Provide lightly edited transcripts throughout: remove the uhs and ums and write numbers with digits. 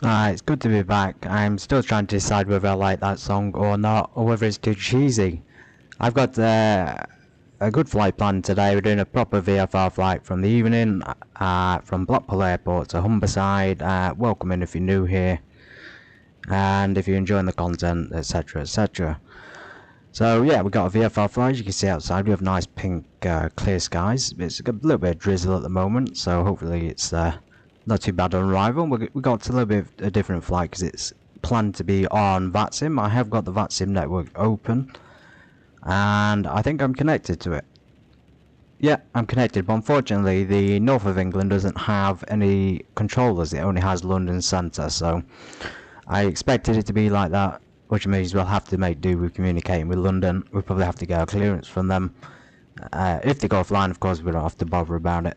It's good to be back. I'm still trying to decide whether I like that song or not, or whether it's too cheesy. I've got a good flight plan today. We're doing a proper VFR flight from the evening, from Blackpool Airport to Humberside. Welcome in if you're new here, and if you're enjoying the content, etc., etc. So yeah, we've got a VFR flight. As you can see outside, we have nice pink, clear skies. It's a little bit of drizzle at the moment, so hopefully it's not too bad on arrival. We got a little bit of a different flight because it's planned to be on Vatsim. I have got the Vatsim network open, and I think I'm connected to it. Yeah, I'm connected, but unfortunately the north of England doesn't have any controllers. It only has London Centre, so I expected it to be like that, which means we'll have to make do with communicating with London. We'll probably have to get a clearance from them. If they go offline, of course, we don't have to bother about it.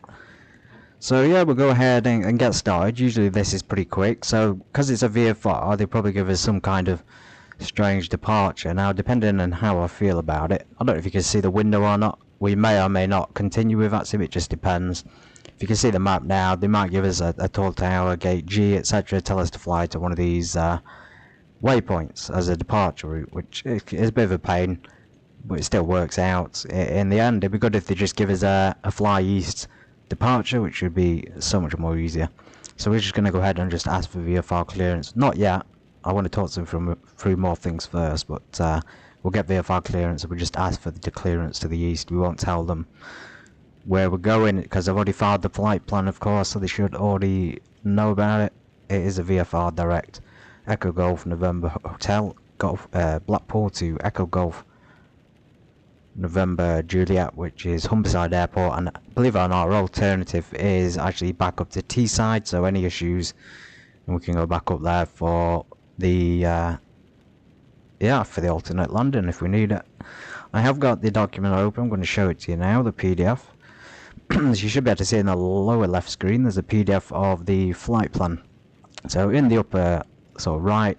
So yeah, we'll go ahead and get started. Usually this is pretty quick, so because it's a VFR, they probably give us some kind of strange departure. Now, depending on how I feel about it, I don't know if you can see the window or not. We may or may not continue with Vatsim, it just depends. If you can see the map now, they might give us a tall tower, gate G, etc., tell us to fly to one of these waypoints as a departure route, which is a bit of a pain, but it still works out. In the end, it'd be good if they just give us a fly east departure, which would be so much more easier. So we're just going to go ahead and just ask for VFR clearance. Not yet. I want to talk to them through more things first, but we'll get VFR clearance and we'll just ask for the clearance to the east. We won't tell them where we're going because I've already filed the flight plan, of course, so they should already know about it. It is a VFR direct. Echo Golf November Hotel Golf Blackpool to Echo Golf November Juliet, which is Humberside Airport, and believe it or not, our alternative is actually back up to Teesside, so any issues we can go back up there for the for the alternate landing if we need it. I have got the document open. I'm going to show it to you now, the PDF. As you should be able to see in the lower left screen, there's a PDF of the flight plan. So in the upper sort of right,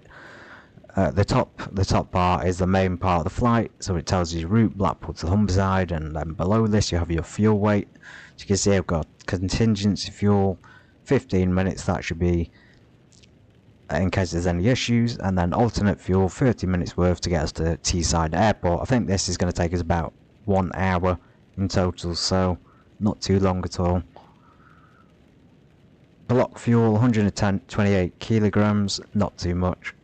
the top part is the main part of the flight, so it tells you route Blackpool to Humberside, and then below this you have your fuel weight. As you can see, I've got contingency fuel 15 minutes, that should be in case there's any issues, and then alternate fuel 30 minutes worth to get us to Teesside Airport. I think this is going to take us about 1 hour in total, so not too long at all. Block fuel 128 kilograms, not too much.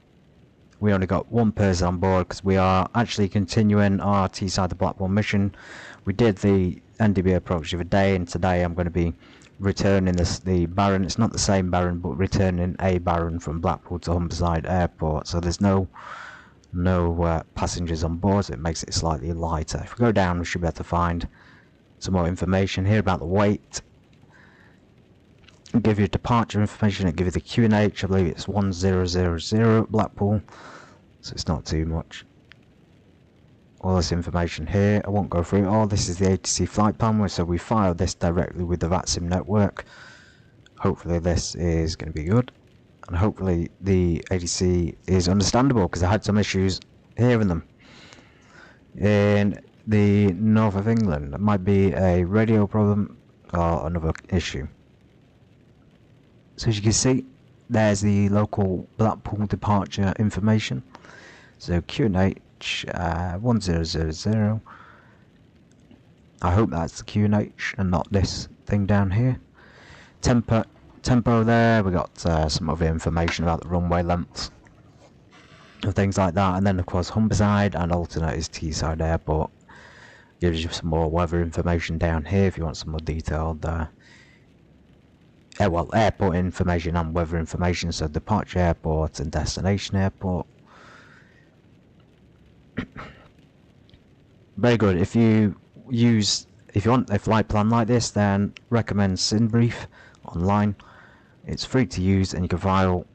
We only got one person on board because we are actually continuing our Teesside to Blackpool mission. We did the NDB approach the other day, and today I'm going to be returning the Baron. It's not the same Baron, but returning a Baron from Blackpool to Humberside Airport. So there's no passengers on board, so it makes it slightly lighter. If we go down, we should be able to find some more information here about the weight. It'll give you departure information. It'll give you the QNH. I believe it's 1000 at Blackpool, so it's not too much. All this information here, I won't go through it all. This is the ATC flight plan, so we filed this directly with the Vatsim network. Hopefully this is going to be good, and hopefully the ATC is understandable, because I had some issues hearing them. In the north of England, it might be a radio problem or another issue. So as you can see, there's the local Blackpool departure information. So QNH 1000. I hope that's the QNH and not this thing down here. Tempo there. We got some other information about the runway lengths and things like that. And then of course Humberside, and alternate is Teesside Airport. Gives you some more weather information down here if you want some more detailed airport information and weather information. So departure airport and destination airport. Very good. If you want a flight plan like this, then recommend SynBrief online. It's free to use, and you can file.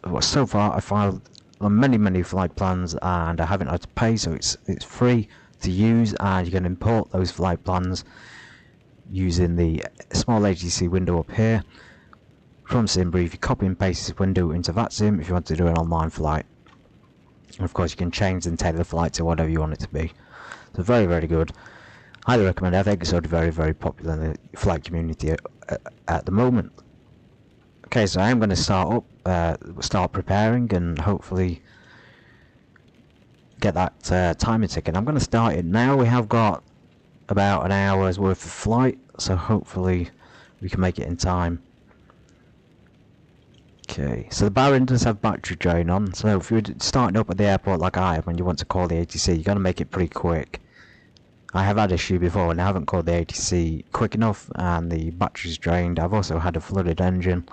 Well, so far I filed on many flight plans and I haven't had to pay, so it's free to use, and you can import those flight plans using the small ATC window up here from SynBrief. You copy and paste this window into Vatsim if you want to do an online flight. And of course you can change and tailor the flight to whatever you want it to be. So very good. Highly recommend it. I think it's very popular in the flight community at the moment. Okay, so I'm going to start preparing and hopefully get that timer ticking. I'm going to start it now. We have got about an hour's worth of flight, so hopefully we can make it in time. Okay, so the Baron does have battery drain on, so if you're starting up at the airport like I am when you want to call the ATC, you got to make it pretty quick. I have had issue before and I haven't called the ATC quick enough and the battery's drained. I've also had a flooded engine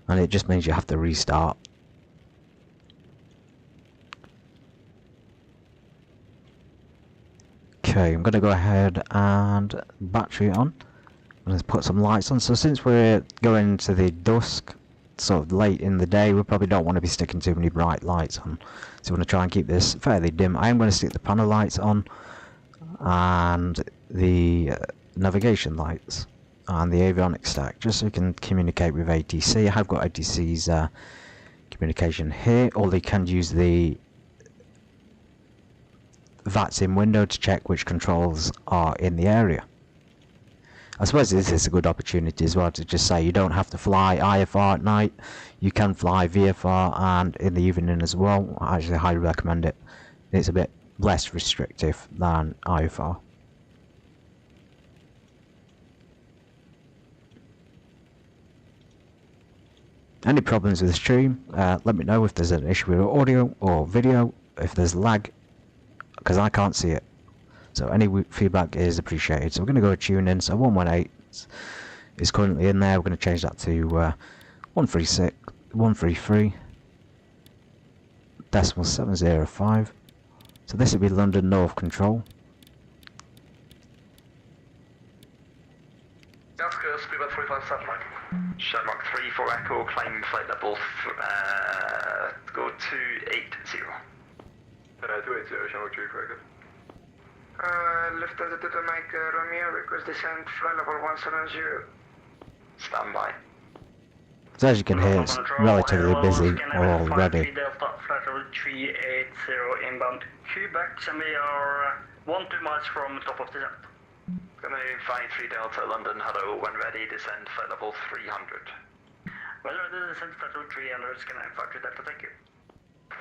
and it just means you have to restart. Okay, I'm going to go ahead and battery on. Let's put some lights on. So since we're going into the dusk, sort of late in the day, we probably don't want to be sticking too many bright lights on. So we're going to try and keep this fairly dim. I am going to stick the panel lights on and the navigation lights and the avionics stack just so we can communicate with ATC. I have got ATC's communication here, or they can use the Vatsim window to check which controls are in the area. I suppose this is a good opportunity as well to just say you don't have to fly IFR at night, you can fly VFR and in the evening as well. I actually highly recommend it. It's a bit less restrictive than IFR. Any problems with the stream, let me know if there's an issue with audio or video, if there's lag, because I can't see it. So any feedback is appreciated. So we're going to go tune in. So 118 is currently in there. We're going to change that to 133 decimal 705. So this will be London North Control. Alaska, speed about 45 satellite. Show Mark 3 for Echo, climb flight level, go 280. 280, show Mark 3 for Echo. Lift of the Delta Mike Romeo, request descent, flight level 170. Stand by. So as you can hear, it's relatively busy already. Delta, flight level 380 inbound Quebec, and we are 1-2 miles from top of descent. Gonna 53 Delta, London, hello, when ready, descend flight level 300. Well, ready, descend flight level 300, scan 53 Delta, thank you.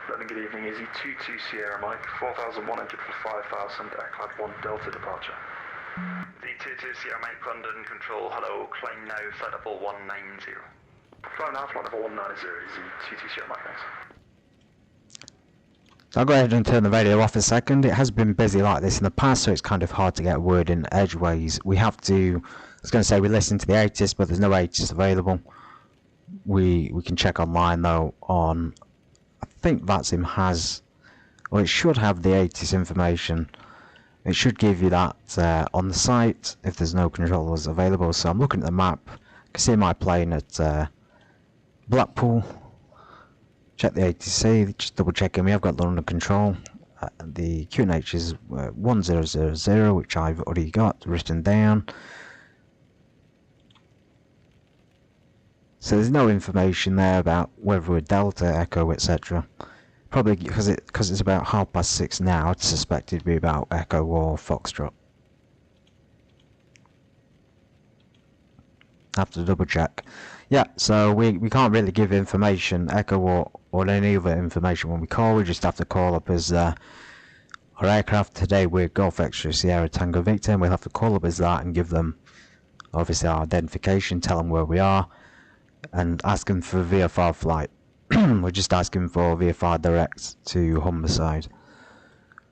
London, good evening, Easy 22 Sierra Mike, 4100 for 5000, Aircloud 1 Delta departure. The 22 Sierra Mike, London, control, hello, climb now, flight level 190. Climb now, flight level 190, Easy 22 Sierra Mike, thanks. So I'll go ahead and turn the radio off a second. It has been busy like this in the past, so it's kind of hard to get a word in edgeways. We have to, I was going to say we listen to the ATIS, but there's no ATIS available. We can check online though on, I think Vatsim has, or it should have the ATIS information. It should give you that on the site if there's no controllers available. So I'm looking at the map, I can see my plane at Blackpool. Check the ATC, just double checking we have got London control. The QNH is 1000, which I've already got written down. So there's no information there about whether we're Delta, Echo, etc. Probably because it's about 6:30 now, I'd suspect it'd be about Echo or Foxtrot. Have to double check. Yeah, so we can't really give information, Echo or any other information when we call. We just have to call up as our aircraft. Today we're Golf Extra Sierra Tango Victor, and we'll have to call up as that and give them obviously our identification, tell them where we are, and ask them for VFR flight. We're just asking for VFR direct to Humberside.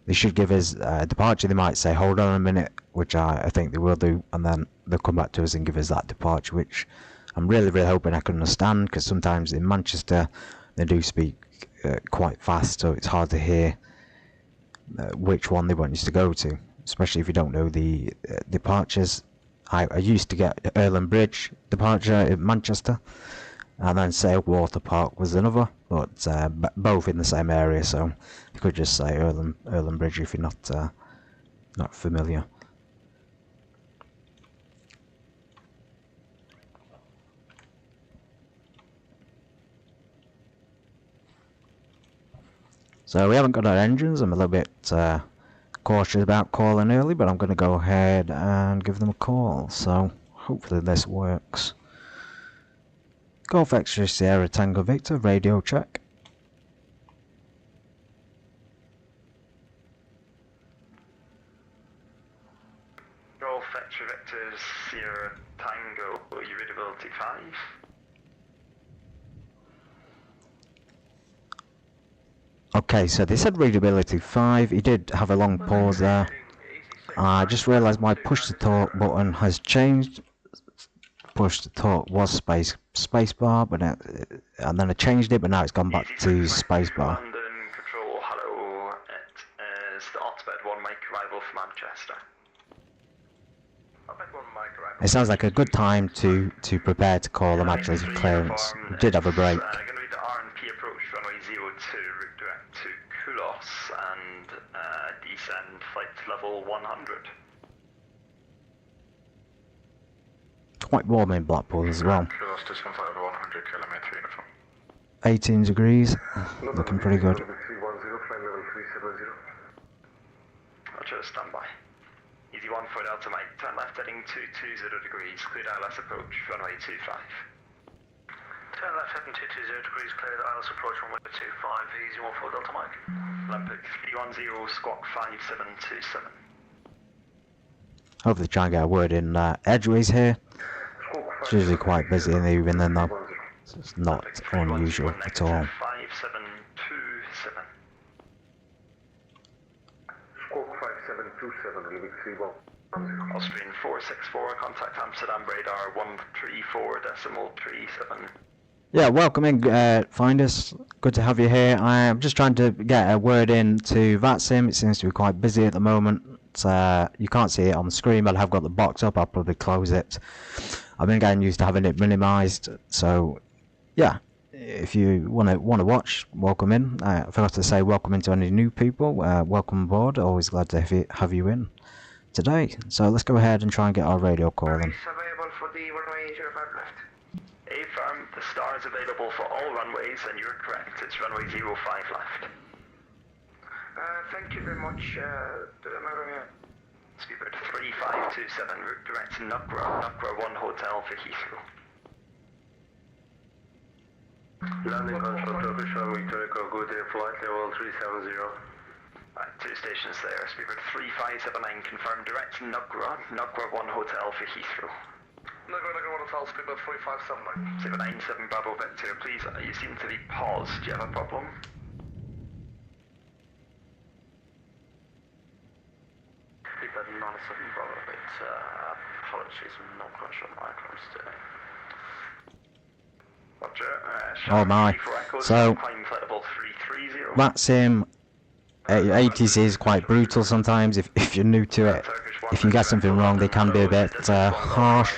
They should give us a departure. They might say hold on a minute, which I think they will do, and then they'll come back to us and give us that departure, which I'm really hoping I can understand, because sometimes in Manchester they do speak quite fast, so it's hard to hear which one they want you to go to, especially if you don't know the departures. I used to get Erlen Bridge departure in Manchester, and then Sale Water Park was another, but both in the same area, so you could just say Erlen Bridge if you're not familiar. So we haven't got our engines. I'm a little bit cautious about calling early, but I'm going to go ahead and give them a call. So hopefully this works. Golf Extra Sierra Tango Victor, radio check. Golf Extra Victor Sierra Tango, your readability 5. Okay, so they said readability 5. He did have a long pause there. I just realised my push to talk button has changed. Push to talk was spacebar, but and then I changed it, but now it's gone back to spacebar. London Control, hello. It is the Oxford 1 Mike arrival from Manchester. It sounds like a good time to prepare to call them actually for clearance. We did have a break. Going to be the R&P approach runway 02, route direct to Kulos, and descend flight to level 100. Quite warm in Blackpool as well. Kulos to flight over 100 kilometre uniform. 18 degrees, looking pretty good. 310, flight level 370. Roger, standby. Easy 1 for Delta Mike, turn left heading 220 degrees, cleared ILS approach, runway 25. Turn left heading 220 degrees, cleared ILS approach, runway 25, easy 1 for Delta Mike. Olympic 310, squawk 5727. Hopefully try and get a word in edgeways here. It's usually quite busy in the evening though, so it's not unusual at all. 5727. Squawk 5727, Olympic 3110. Austrian 464, contact Amsterdam radar 134.37. Yeah, welcome in, Finders. Good to have you here. I'm just trying to get a word in to Vatsim. It seems to be quite busy at the moment. You can't see it on the screen, but I have got the box up. I'll probably close it. I've been getting used to having it minimized, so yeah. If you want to watch, welcome in. I forgot to say welcome in to any new people. Welcome aboard. Always glad to have you in today. So let's go ahead and try and get our radio call in. It's available for the runway 05 left. Affirm, the star is available for all runways, and you're correct. It's runway 05 left. Thank you very much, Romeo. Speedbird 3527, route direct to Nukra 1 hotel for Heathrow. Landing control Turkish runway Turco, good day, flight level 370. Right, 2 stations there. Speedbird 3579, confirmed direct to Nukra 1 hotel for Heathrow. Nukra 1 hotel, speedbird 3579. 797 Bravo Victor, please, you seem to be paused. Do you have a problem? Speedbird 97 Bravo Victor, apologies, I'm not quite sure my close today. Oh my. So Vatsim, ATC is quite brutal sometimes. If you're new to it, if you get something wrong, they can be a bit harsh.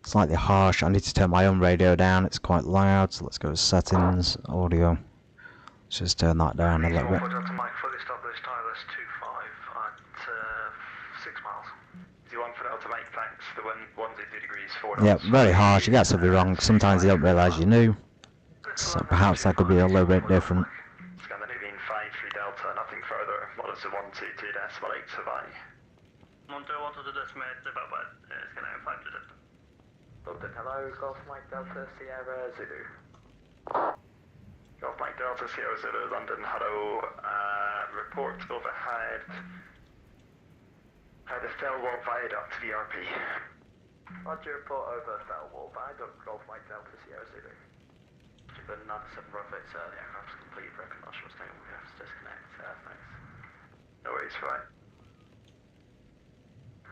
Slightly harsh. I need to turn my own radio down. It's quite loud. So let's go to settings, audio. Let's just turn that down a little bit. Yeah, very harsh. You get something wrong. Sometimes you don't realise you're new. So perhaps that could be a little bit different. Scandinavian 53 Delta, nothing further. Monitor 122.8 survive. Monitor 122.8, Scandinavian 5 Delta. London, hello, Golf Mike Delta, Sierra Zulu. Golf Mike Delta, Sierra Zulu, London, hello. Report overhead. The Fellwall Viaduct, VRP. Roger, report over Fellwall Viaduct, Golf Mike Delta, Sierra Zulu. But 97 Bravo Victor, the aircraft's complete broken nostril state, we have to disconnect, thanks. No worries, right.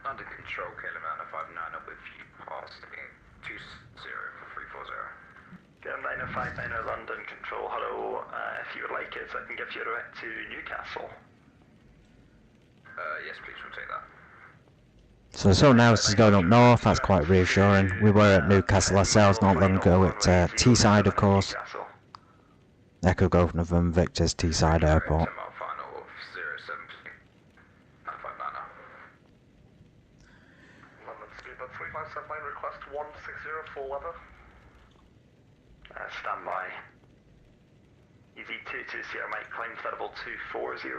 Under control, Kilometer 59 up with you, passing 20 for 340. Kilometer 59 London, control, hello. If you would like it, I can give you a direct to Newcastle. Yes, please, we'll take that. So now this is going up north, that's quite reassuring. We were at Newcastle ourselves not long ago at Teesside, of course. Echo Golf November Victor's Teesside Airport. Request 160 full weather. Standby. Easy 22 Sierra Mike, climb to level 240.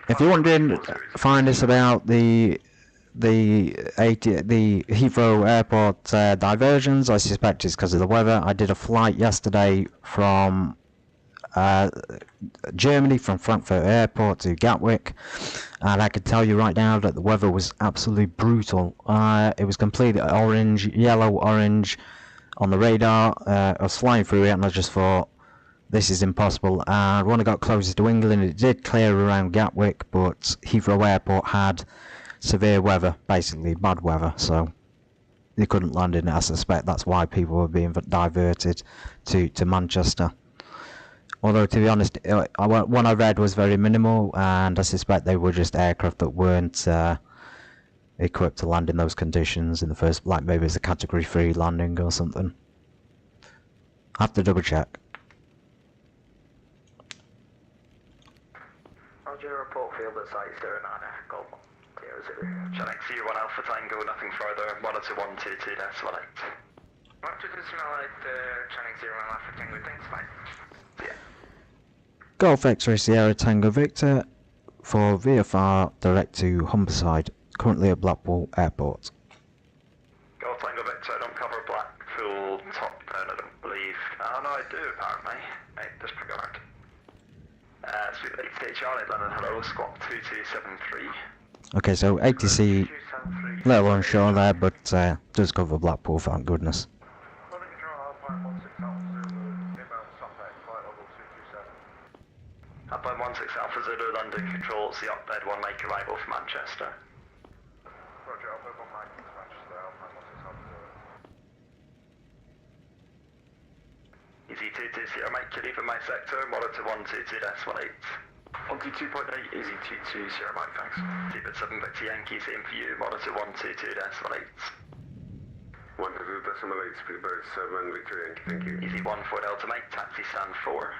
If you're wondering, find us about the the Heathrow Airport diversions. I suspect it's because of the weather. I did a flight yesterday from Germany, from Frankfurt Airport to Gatwick, and I can tell you right now that the weather was absolutely brutal. It was completely orange, yellow, orange on the radar. I was flying through it and I just thought, this is impossible. And when I got closer to England, it did clear around Gatwick, but Heathrow Airport had severe weather, basically bad weather, so they couldn't land in it. I suspect that's why people were being diverted to Manchester. Although, to be honest, what I read was very minimal, and I suspect they were just aircraft that weren't equipped to land in those conditions in the first, like maybe it's a Category 3 landing or something. I have to double check. Roger, report field at site 09, Golf 00. Channel C1 Alpha Tango, nothing further, monitor 122 decimal 8. 122 decimal 8, Channel 01 Alpha Tango, thanks, bye. Yeah. Golf X-Ray Sierra Tango Victor for VFR direct to Humberside, currently at Blackpool Airport. Golf Tango Victor, I don't cover Blackpool top down, I don't believe. Oh no, I do apparently. Disregard. Sweet Lake Charlie, London, hello, squawk 2273. Okay, so ATC a little unsure there, but does cover Blackpool, thank goodness. Upline 16 Alpha Zulu, London controls the Upbed 1 make arrival for Manchester. Roger, Upbed 1 make to Manchester, Upline 16 Alpha Zulu. Easy 22 Sierra Mike, you leave in my sector, monitor 122 decimal 8. 122.8, easy 22 Sierra Mike, thanks. T-bit 7 Victor Yankee, same for you, monitor 122 decimal 8. 122 decimal 8, speedbird 7 Victor Yankee, thank you. Easy 14 Delta Mike, taxi stand 4.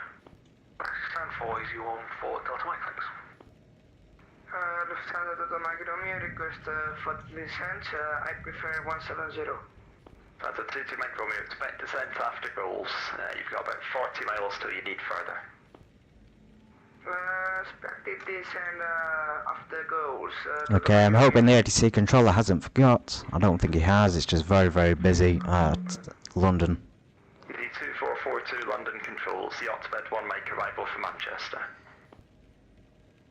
Stand 4, easy 14 Delta Mike, thanks. Lufthansa Delta Mike Romeo, request for descent, I prefer 170. That's a 22 Mike Romeo, expect descent after goals. You've got about 40 miles till you need further. Expected descent after goals. Okay, I'm hoping the ATC controller hasn't forgot. I don't think he has, it's just very, very busy at London. ED2442 London controls, the Otbed 1 make arrival for Manchester.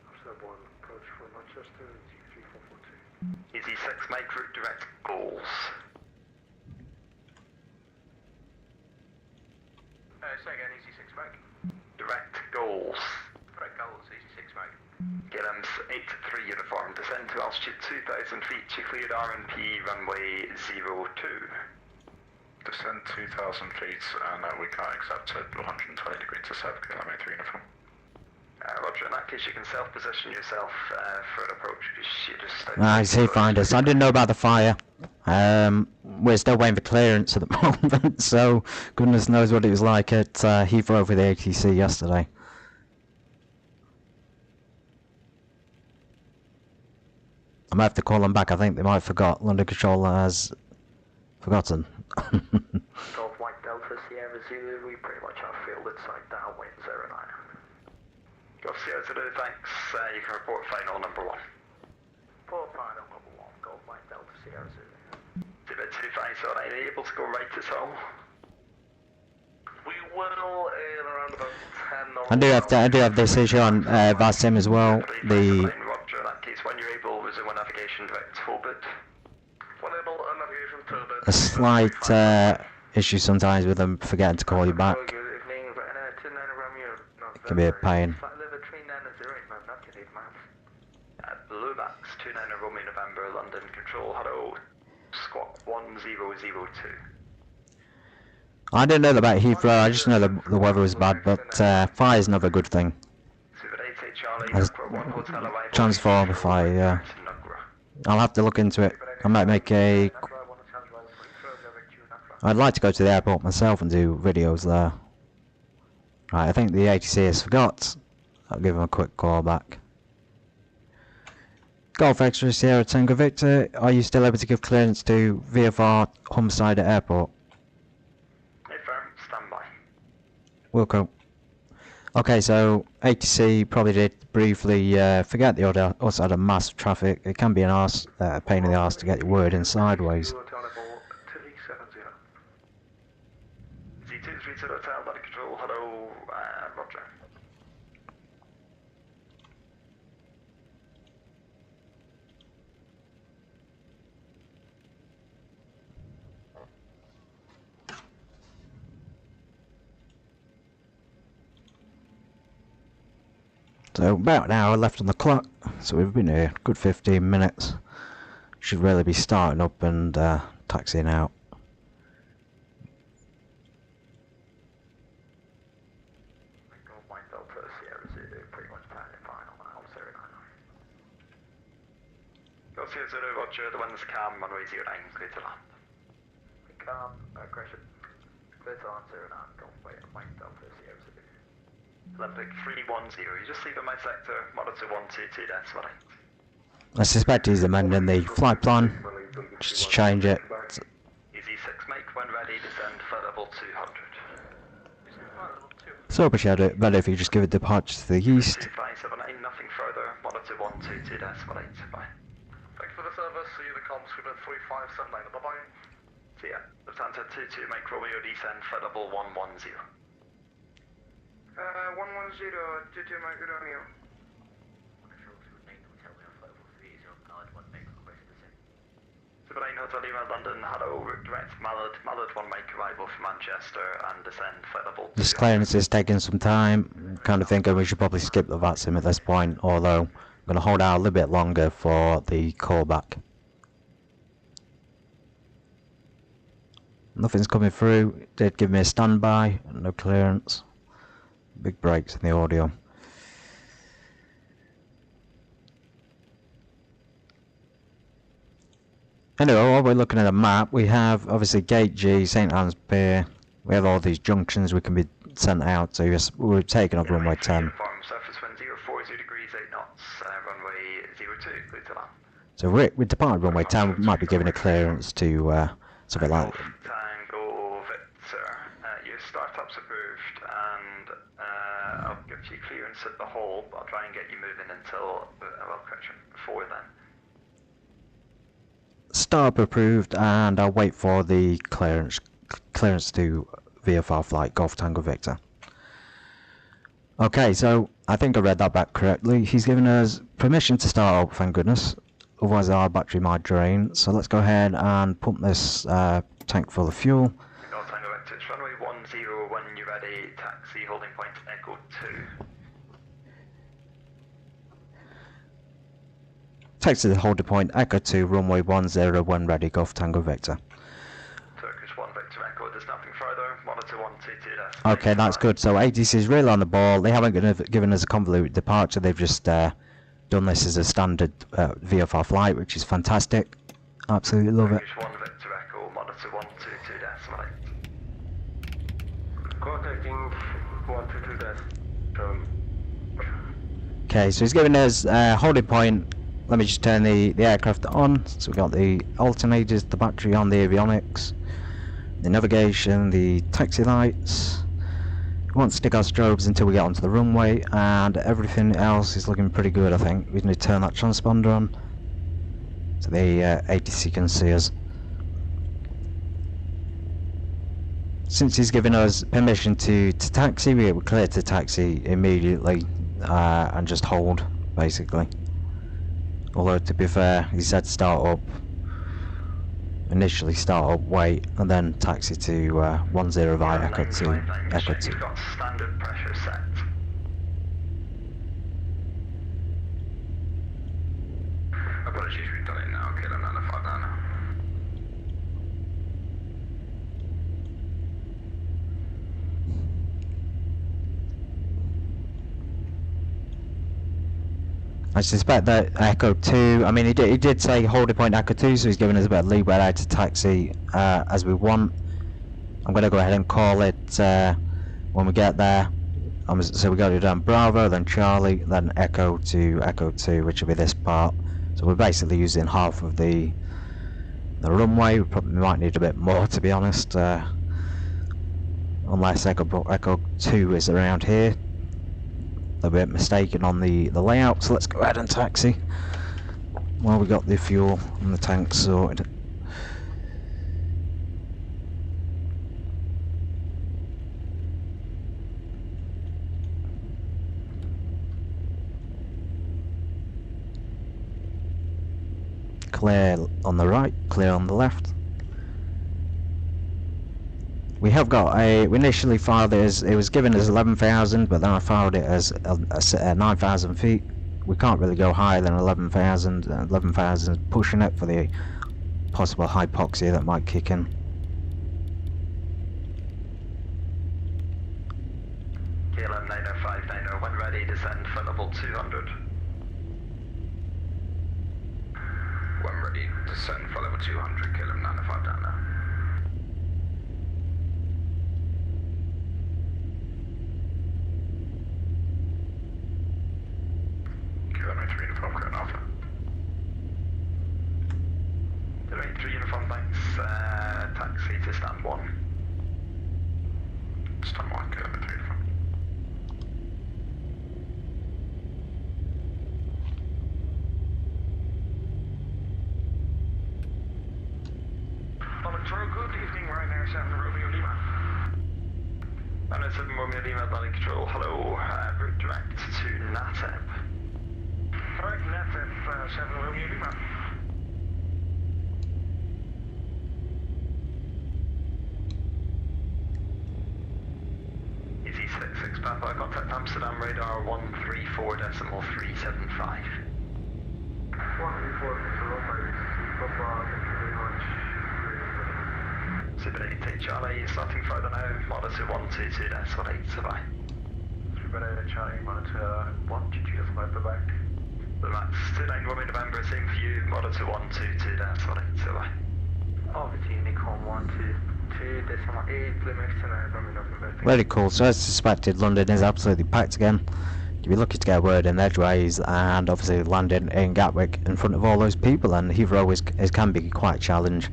Otbed 1 approach for Manchester, ED3442. Easy 6 make route direct goals. Say again, easy 6 make. Direct goals. Direct goals, easy 6 make. Gillham's 83 uniform, descend to altitude 2,000 feet, you cleared RNP runway 02. Descend 2,000 feet, and we can't accept it 120 degrees to 7 kilometre uniform. Roger, in that case you can self-position yourself for an approach, because you just... I see, find us. I didn't know about the fire. We're still waiting for clearance at the moment, so goodness knows what it was like at Heathrow with the ATC yesterday. I might have to call them back. I think they might have forgot. London Control has forgotten. Golf Mike Delta Sierra Zulu, we pretty much have fielded site downwind 09. Golf Sierra Zulu, thanks. You can report final number 1. Report final number 1, Golf Mike Delta Sierra Zulu. Tibet 25, are you able to go right at all? We will in around about 10 or... I do have this issue on Vatsim as well. The Roger, in that case, when you're able, resume navigation direct Tobit. When able, navigation to the... a slight issue sometimes with them forgetting to call you back. Can be a pain. Blue Max 29 Romeo November, London Control, hello, squawk 1002. I didn't know about Heathrow, I just know the weather was bad, but fire's never a good thing. As transform if I'll have to look into it. I might make a... I'd like to go to the airport myself and do videos there. Right, I think the ATC has forgot. I'll give him a quick call back. Golf X-Ray Sierra Tango Victor, are you still able to give clearance to VFR Humberside Airport? Hey firm, stand by. Wilco. Okay, so ATC probably did briefly forget the other side of massive traffic. It can be an arse, pain in the arse to get your word in sideways. Z230 Hotel, body control, hello, roger. So about an hour left on the clock, so we've been here a good 15 minutes. Should really be starting up and taxiing out. Golf Mike Delta Sierra Zulu, pretty much planning final now, 099. Go Sierra Zulu, roger, the wind's calm, runway 09, clear to land. Calm, correction. Clear to land 09, Golf Mike Delta Sierra Zulu. Olympic 310, you just leave in my sector, monitor 122, that's what I suspect he's amending the flight plan, just to change it. Easy 6 make, when ready, descend for level 200. So appreciate it, better if you just give it departure to the east. 2579, nothing further, monitor 122, that's what bye. Thanks for the service, see you the comms, script 3579, bye-bye. See ya. Lufthansa 22, make Romeo descend for level 110. 110, 22 Mike Romeo. Super 9 Hotel Lima, London, hello, route direct Mallard, 1 make arrival from Manchester and descend for level 2. This clearance is taking some time. Kind of thinking we should probably skip the Vatsim at this point, although I'm going to hold out a little bit longer for the callback. Nothing's coming through. It did give me a standby, no clearance. Big breaks in the audio. Anyway, while we're looking at a map, we have obviously Gate G, St Anne's Pier. We have all these junctions we can be sent out, so we're taking up runway 10. Surface wind 040 degrees, 8 knots, runway 02, clear to land. So we're departing runway 10, we might be giving a clearance to something like Tango Victor, your startup's approved and I'll give you clearance at the hall, but I'll try and get you moving until, well, correction, before then. Startup approved, and I'll wait for the clearance to VFR flight Golf Tango Victor. Okay, so I think I read that back correctly. He's given us permission to start up, thank goodness. Otherwise our battery might drain. So let's go ahead and pump this tank full of fuel. Golf Tango Victor, it's runway 10 when you're ready, taxi holding point Echo 2. Taxi to the holding point Echo 2, runway 10 when ready, Golf Tango Victor. Turkish 1 Victor Echo, there's nothing further, monitor 122, that's Okay, that's good. So ATC is really on the ball. They haven't given us a convoluted departure. They've just done this as a standard VFR flight, which is fantastic. Absolutely love it. Turkish 1 Victor Echo, monitor 122, decimal 8. Contacting 122 Okay, so he's giving us holding point. Let me just turn the aircraft on. So we've got the alternators, the battery on, the avionics, the navigation, the taxi lights. We won't stick our strobes until we get onto the runway, and everything else is looking pretty good, I think. We need to turn that transponder on so the ATC can see us. Since he's given us permission to taxi, we're clear to taxi immediately and just hold, basically. Although, to be fair, he said initially start up, wait, and then taxi to 10 via Echo 2. Echo 2. You've got standard pressure set. Apologies, we've done it now, okay, I'm not 59. I suspect that Echo 2, I mean he did say holding point Echo 2, so he's giving us a bit of leeway out to taxi as we want. I'm going to go ahead and call it when we get there. So we got it down Bravo, then Charlie, then Echo to Echo 2, which will be this part. So we're basically using half of the runway. We probably might need a bit more, to be honest, unless Echo 2 is around here. a bit mistaken on the layout, so let's go ahead and taxi while we got the fuel and the tank sorted. Clear on the right, clear on the left. We have got we initially filed it as, it was given as 11,000, but then I filed it as 9,000 feet. We can't really go higher than 11,000. 11,000 is pushing it for the possible hypoxia that might kick in. KLM 90590, when ready, descend for level 200. When ready, descend for level 200, KLM 905 down there. KLM 3 uniform, current alpha. 3 uniform, thanks. Taxi to stand 1. Stand 1, KLM 3 uniform. Good evening, Ryanair 7 Romeo Lima. Ryanair 7 Romeo Lima, Atlantic Control, hello, route direct to NATEP. Correct, NATEP 7 Romeo Lima. Easy 66 Papa, contact Amsterdam radar 134.375. 134.375, Papa, thank you very much. Super 8 Charlie, starting further now, monitor 122.18, Super 8 Charlie, monitor 122.5, back. The max 29 Romeo November, same for you, monitor 122.18. Vatsim, Nikon 122.8, Plymouth tonight, Romeo November. Very cool. So as suspected, London is absolutely packed again. You'd be lucky to get a word in edgeways, and obviously landing in Gatwick in front of all those people, and Heathrow can be quite a challenge.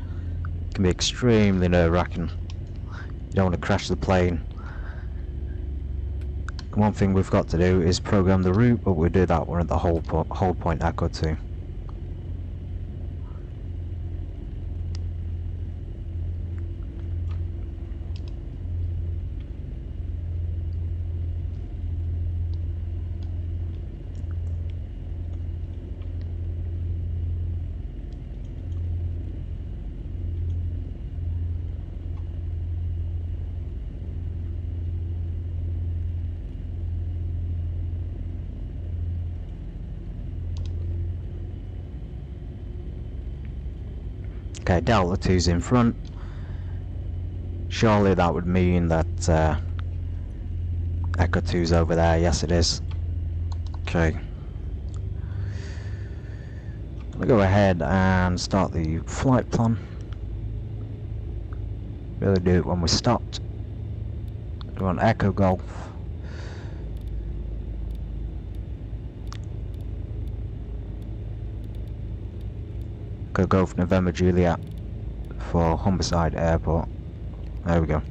Can be extremely nerve-wracking. You don't want to crash the plane. One thing we've got to do is program the route, but we'll do that one at the hold point Echo 2. Okay, Delta 2's in front. Surely that would mean that Echo 2's over there. Yes, it is. Okay. I'll go ahead and start the flight plan. Really do it when we're stopped. Go on Echo Golf. Golf November Juliet for Humberside Airport. There we go.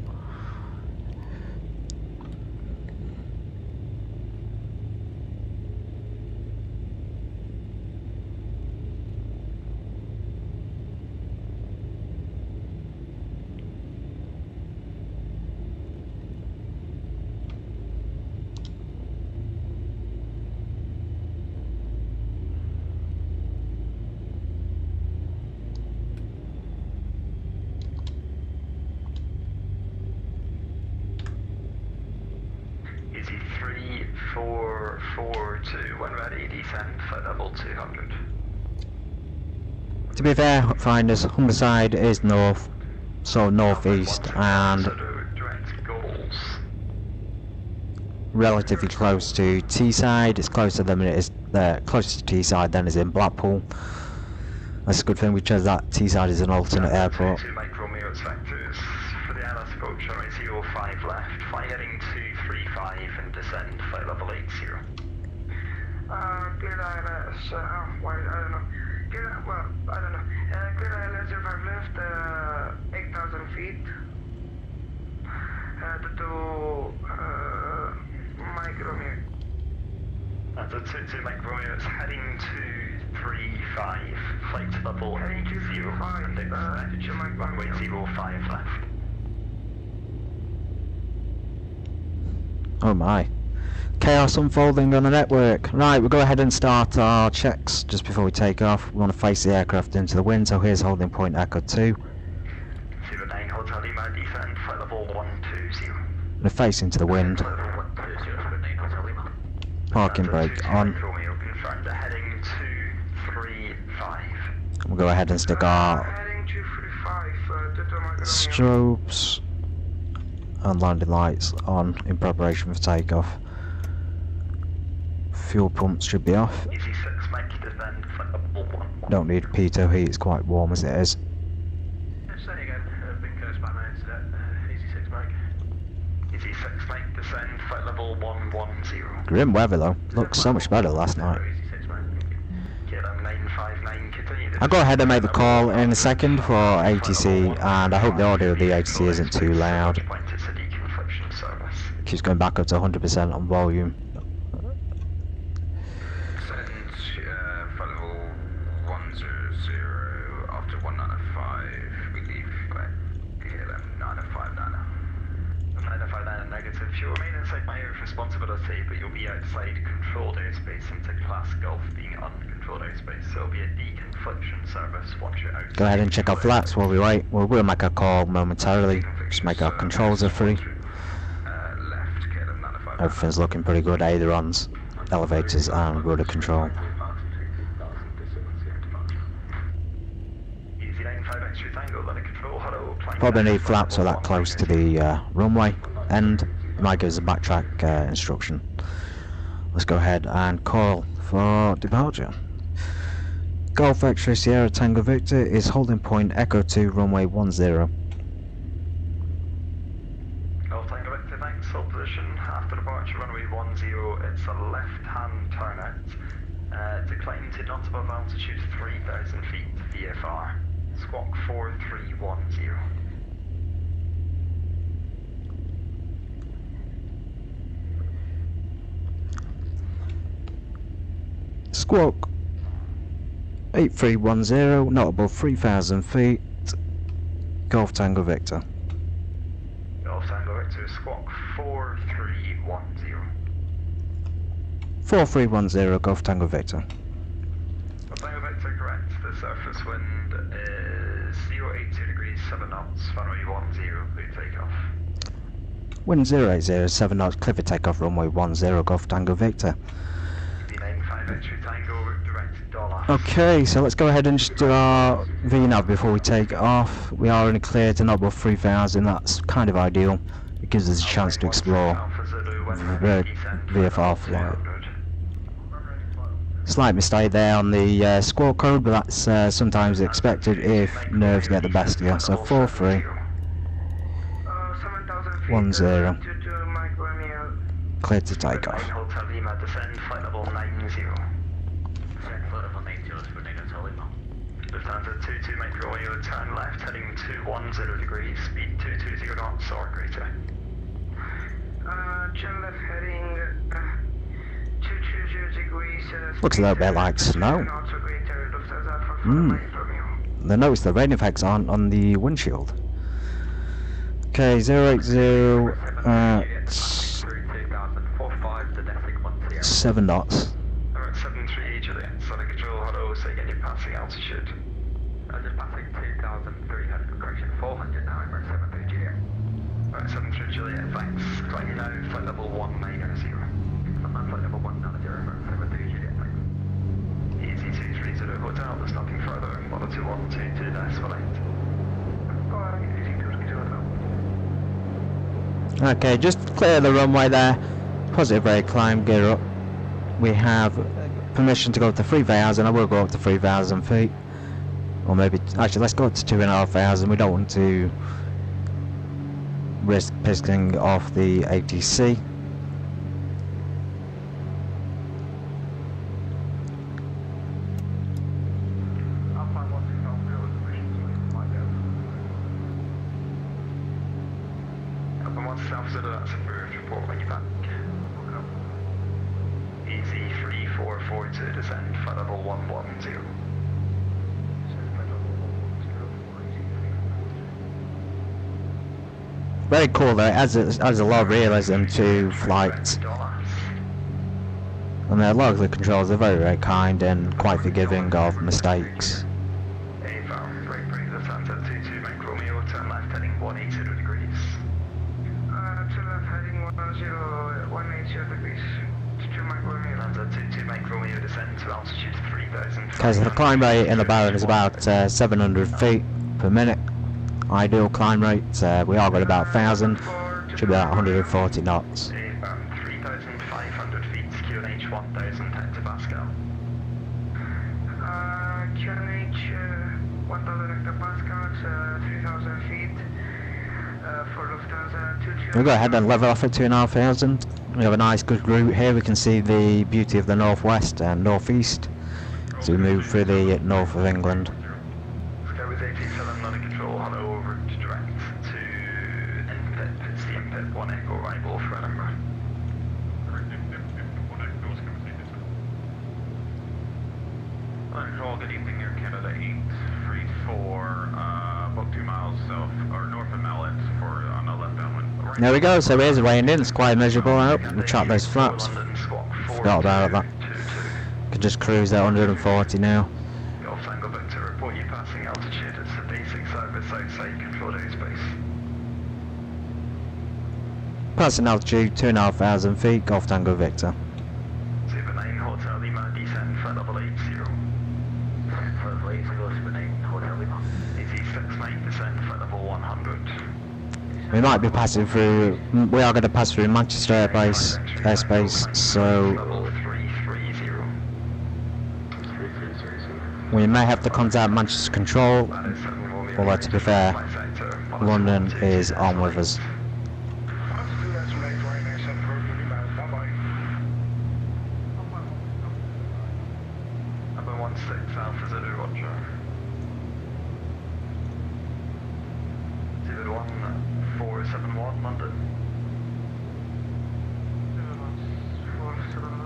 Easy 3442, when ready, descend for level 200. To be fair, finders, Humberside is north, so northeast, and direct goals. relatively close to Teesside. It's closer than it is closer to Teesside than is in Blackpool. That's a good thing we chose that. Teesside is an alternate airport. 2 Mike Romeo vectors for the ILS approach, runway 05 left, fly heading 235 and descend flight level 80. Clear ILS, why, I don't know. Clear, well, I don't know. Clear ILS 05 left, 8,000 feet. To Mike Romeo. 22 Mike Romeo, it's heading 235, flight level Heading 235, and it's 22 Mike runway Romeo. 05 left. Oh my. Chaos unfolding on the network. Right, we'll go ahead and start our checks just before we take off. We want to face the aircraft into the wind, so here's holding point Echo 2. 09 Hotel Lima, descend, flight level 120. We're facing to the wind. Level 120, 09 Hotel Lima. Parking brake on. Romeo, confirmed, heading 235. We'll go ahead and stick our Heading 235, 22 Mike Romeo. strobes and landing lights on in preparation for takeoff. Fuel pumps should be off. Easy 6 Mike, descend, flight level 1. Don't need pitot heat, it's quite warm as it is. Say again, been cursed by my incident. Easy 6 Mike. Easy 6 Mike, descend, flight level 110. Grim weather though, looks so much better last night. Easy 6 Mike. KLM 959, continue. I'll go ahead and make the call in a second for ATC, and I hope the audio of the ATC isn't too loud. Keeps going back up to 100% on volume. Send flight level 100 after 195. We leave KLM 959. 959 negative. You remain inside my area of responsibility, but you'll be outside controlled airspace into Class Gulf, being uncontrolled airspace. So it'll be a deconfliction service once you're outside. Go ahead and check our flats while we wait. We'll make a call momentarily. Just make our controls are free. Left KLM 959. Everything's looking pretty good, ailerons, elevators and rudder control. Easy 95 extra tango, let it control. Hello, climb Probably down, need flaps so that close to the runway end. It might give us a backtrack instruction. Let's go ahead and call for departure. Golf X-ray Sierra Tango Victor is holding point Echo 2 runway 10. Golf Tango Victor, thanks. Hold position after departure, runway 10. It's a left-hand turnout. Decline to not above altitude 3,000 feet, VFR. Squawk 4310. Squawk 8310, not above 3,000 feet. Golf Tango Victor. Golf Tango Victor, squawk 4310. 4310, Golf Tango Victor. Golf Tango Victor, correct. The surface wind is 080 degrees, 7 knots, runway 10, clear takeoff. Wind 080, 7 knots, clear for takeoff, runway 10, Golf Tango Victor. D95 extra tango, direct dollar. Okay, so let's go ahead and just do our VNAV before we take off. We are in a clear to not above 3,000, that's kind of ideal. It gives us a chance to explore VFR flight. Slight mistake there on the squawk code, but that's sometimes expected if nerves get the best of you. So 4310. 7,000 feet, 22 Mike Romeo. Clear to take off. Hotel Lima, descend, flight level 90. Descend flight level 90 for Hotel Lima. Lufthansa 22 Mike Romeo, turn left, heading 210 degrees, speed 220 knots or greater. Turn left heading 220 degrees. Looks a little bit like snow. They notice the rain effects on the windshield. Okay, 080 at 7 knots. Alright, 73 Juliet, Sonic Control, hello, say again you're passing altitude. Just passing 2,300, correction 400 now, I'm at 73 Juliet. Alright, 73 Juliet, thanks. Climbing now, flight level 190. I'm on flight level 190, I'm at 73 Juliet, thanks. Easy 230 Hotel, there's nothing further. 12122 decimal 8. Easy 230 Hotel. Okay, just clear the runway there. Positive rate climb, gear up. We have permission to go up to 3,000. I will go up to 3,000 feet. Or maybe, actually, let's go up to 2,500. We don't want to risk pissing off the ATC. I'll find one thing I'll do with permission so we might go. Up on 1 South Zulu, that's approved. Report when you're back. Easy 3442 descend, flight level 110. Very cool though, it adds a lot of realism to flights. And a lot of the controls are very, very kind and quite forgiving of mistakes. Brake brake descent at 22 Mike Romeo, turn left heading 180 degrees. To left heading 180 degrees. 2 Mike Romeo. Land at 22 Mike Romeo, descend to altitude 3000. Because the climb rate in the Baron is about 700 feet per minute. Ideal climb rate, we are at about 1000, should be about 140 knots. 3,500 feet, QNH 1000 hectopascal. QNH 1000 hectopascals, 3000 feet for Lufthansa 22. We'll go ahead and level off at 2,500. We have a nice good route here, we can see the beauty of the northwest and northeast as we move through the north of England. Sky with 87 under control, hello, over to direct to NPIP, it's the NPIP 1 Echo arrival for Edinburgh. Control, good evening, Air Canada 834, about 2 miles south, or north of Mallet for on the left downwind. There we go, so here's the rain in, it's quite measurable out. We'll track those flaps. Forgot about that. Can just cruise at 140 now. Golf Tango Victor, report you passing altitude, it's a basic service outside controlled airspace. Passing altitude 2,500 feet, Golf Tango Victor. 09 Hotel Lima, descend flight level 80. Flight level 80, 09 Hotel Lima. 86 descend flight level 100. We might be passing through, we are going to pass through Manchester airspace, so Level 330. we may have to contact Manchester Control, although to be fair, London is on with us. Number 16 Alpha Zulu, Roger. 01471 London.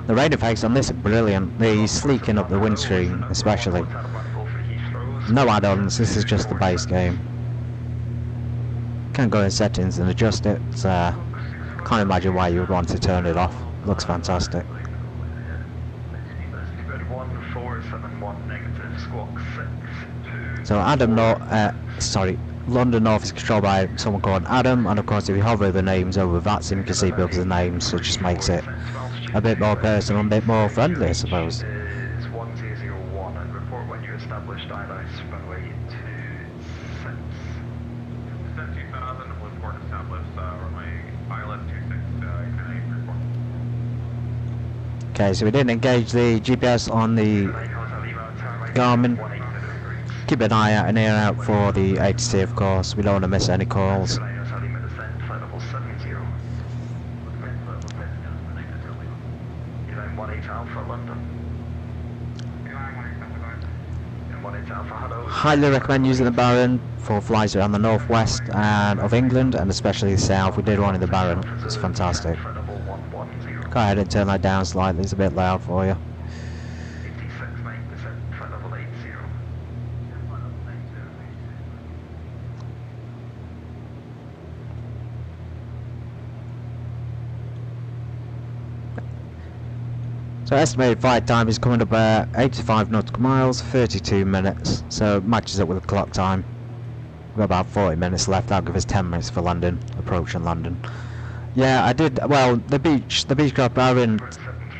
The rain effects on this are brilliant, the sleeking up the windscreen especially. No add-ons, this is just the base game. Can go in settings and adjust it, can't imagine why you would want to turn it off, looks fantastic. 1471 negative, squawk 6 2. So London North is controlled by someone called Adam, and of course if you hover the names over Vatsim you can see both the names, so it just makes it a bit more personal and a bit more friendly, I suppose. Is 1001 and report when you established ILS runway 26. 17,000 was port established, runway ILS 26, report. Okay, so we didn't engage the GPS on the Garmin. Keep an eye out and ear out for the ATC, of course, we don't want to miss any calls. Highly recommend using the Baron for flights around the northwest and of England, and especially the south. We did one in the Baron, it's fantastic. Go ahead and turn that down slightly, it's a bit loud for you. So estimated flight time is coming up at 85 nautical miles, 32 minutes, so it matches up with the clock time. We've got about 40 minutes left, that'll give us 10 minutes for London, approaching London. Yeah, I did, well, the Beechcraft Baron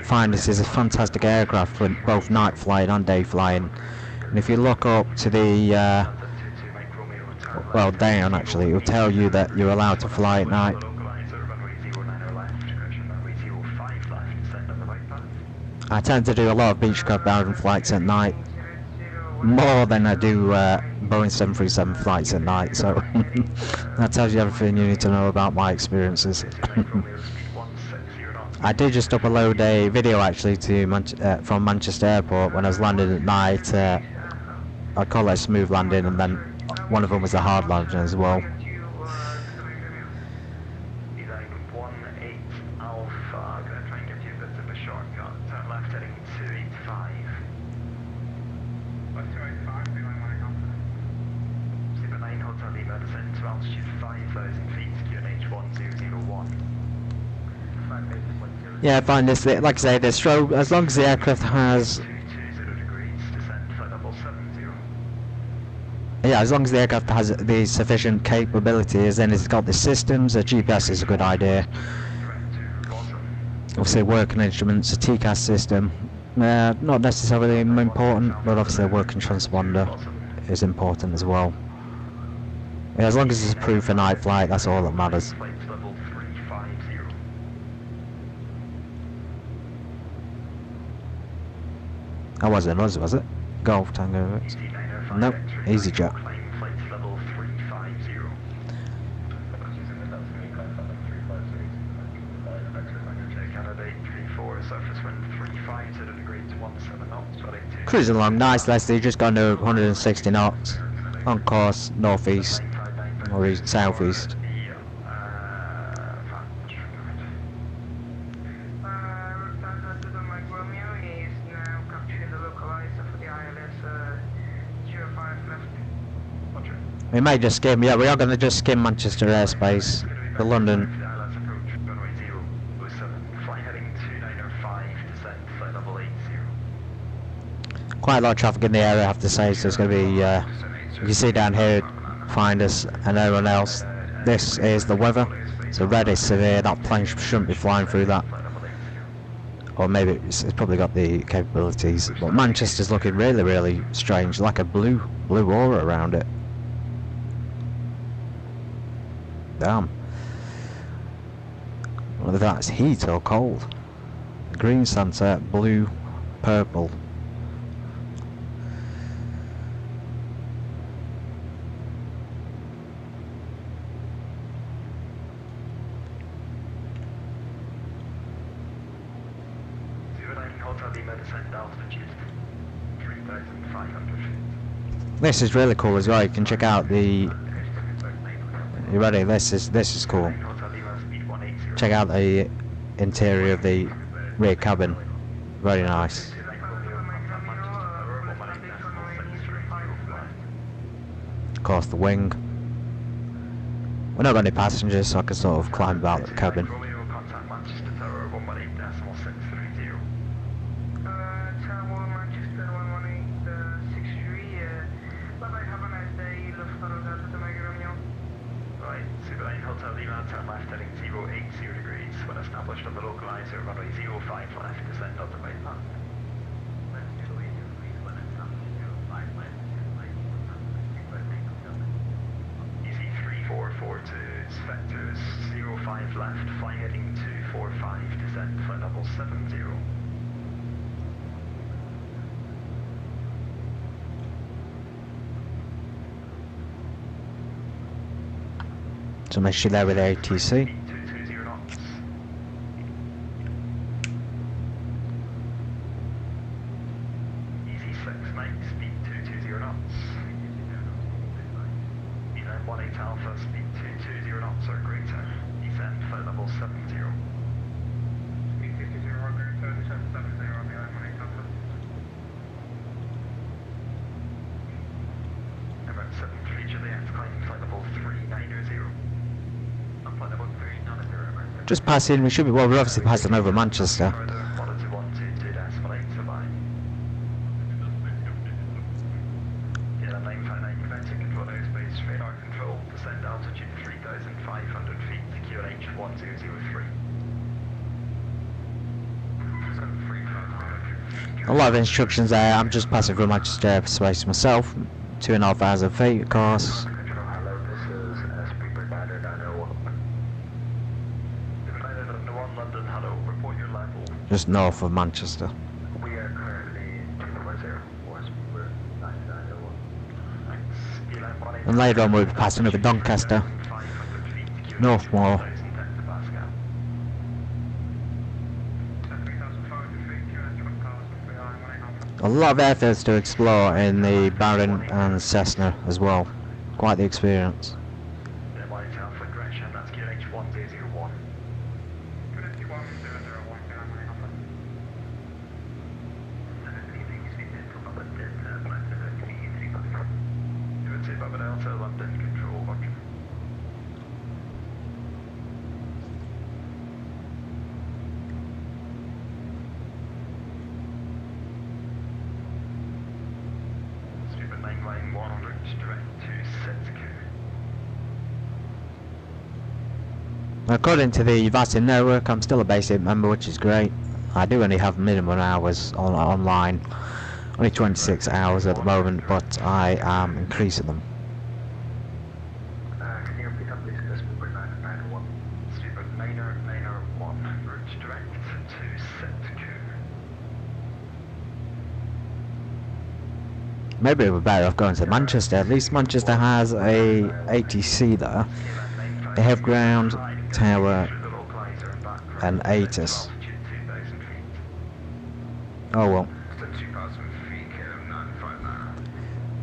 find this is a fantastic aircraft for both night flying and day flying. And if you look up to the, well down actually, it will tell you that you're allowed to fly at night. I tend to do a lot of Beechcraft Baron flights at night, more than I do Boeing 737 flights at night, so that tells you everything you need to know about my experiences. I did just upload a video actually to from Manchester Airport when I was landing at night. I call it a smooth landing, and then one of them was a hard landing as well. Yeah, I find this, like I say, the strobe, as long as the aircraft has, 220 degrees, descend flight level 70. yeah, as long as the aircraft has the sufficient capabilities, then it's got the systems, a GPS is a good idea. Direct to Vatsim. Obviously working instruments, a TCAS system, not necessarily important, but obviously a working transponder is important as well. Yeah, as long as it's approved for night flight, that's all that matters. Flight level 350. That wasn't us, was it? Golf Tango. Nope, EasyJet. Climb flight level 350. Canada 834, surface wind 350 degrees 17 knots, runway 2. Cruising along nice, Leslie, just gone to 160 knots. On course, northeast, or east, southeast. Lufthansa to the Mike Romeo is now capturing the localizer for the ILS 05 left. We may just skim, yeah, we are going to just skim Manchester airspace, the London. ILS approach, runway 007, fly heading 2905, descent, flight level 80. Quite a lot of traffic in the area, I have to say, so it's going to be, you can see down here, find us and everyone else. This is the weather, so red is severe, that plane shouldn't be flying through that. Or maybe it's probably got the capabilities, but Manchester's looking really, really strange, like a blue aura around it. Damn. Whether that's heat or cold. Green sunset, blue, purple. Hotel Lima descent altitude 3,500 feet. This is really cool as well. You can check out the. You ready? This is cool. Check out the interior of the rear cabin. Very nice. Of course, the wing. We're not got any passengers, so I can sort of climb out the cabin. Contact Manchester Tower 118.630. Tower Manchester 11863. Bye-bye, have a nice day. Lufthansa to the Mike Romeo. Right, Super 9 Hotel Lima, turn left heading 080 degrees. When established on the localizer, runway 05 left, descend on the right path. Easy 3442, vectors 05 left, fly heading 245, descend flight level 70. So make sure there with ATC. 220 knots. Easy 6 Mike, speed 220 knots. Descend 18 Alpha, speed 220 knots or greater. Descend flight level 70. Speed 220 or greater, descent 70 on the 18 Alpha. About 73 Juliet, climbing flight level 390. Flight level 390. Just passing. We should be. Well, we're obviously passing over Manchester. Descend altitude 3,500 feet, QNH 1003. A lot of instructions there. I'm just passing through Manchester airspace myself. 2,500 feet, of course. Hello, this is SP Provider 901. Provider 901, London, hello, report your level. Just north of Manchester. We are currently 240, we're 901. Thanks. And later on we'll be passing over Doncaster, Northmore. A lot of airfields to explore in the Baron and Cessna as well. Quite the experience. Alpha Gresham, that's QNH 1001. Delta, London, control, roger. According to the Vatsim network, I'm still a basic member, which is great. I do only have minimum hours online, only 26 hours at the moment, but I am increasing them. Can you repeat that, please? Speedbird 991. Speedbird 991, route direct to Setku. Maybe it would be better off going to Manchester. At least Manchester has a ATC there. They have ground, tower, and ATIS. Oh well. 2,000 feet, KM 959.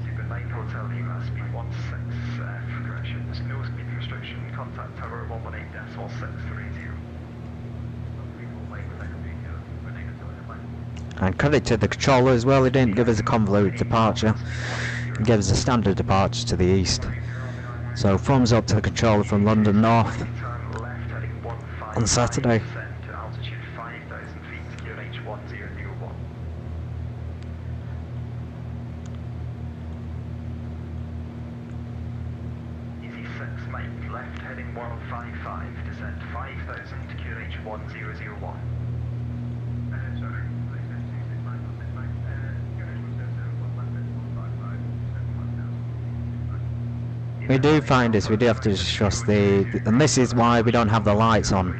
Speedbird 9 Hotel Lima, speed 16, correction. There's no speed restriction. Contact tower 118.630. And credit to the controller as well, he didn't give us a convoluted departure. He gave us a standard departure to the east. So thumbs up to the controller from London North on Saturday. To altitude 5,000 feet, QNH 1001. Easy 6, Mike, left heading 155, descent 5,000 to QNH 1001. We do find this, we do have to discuss and this is why we don't have the lights on.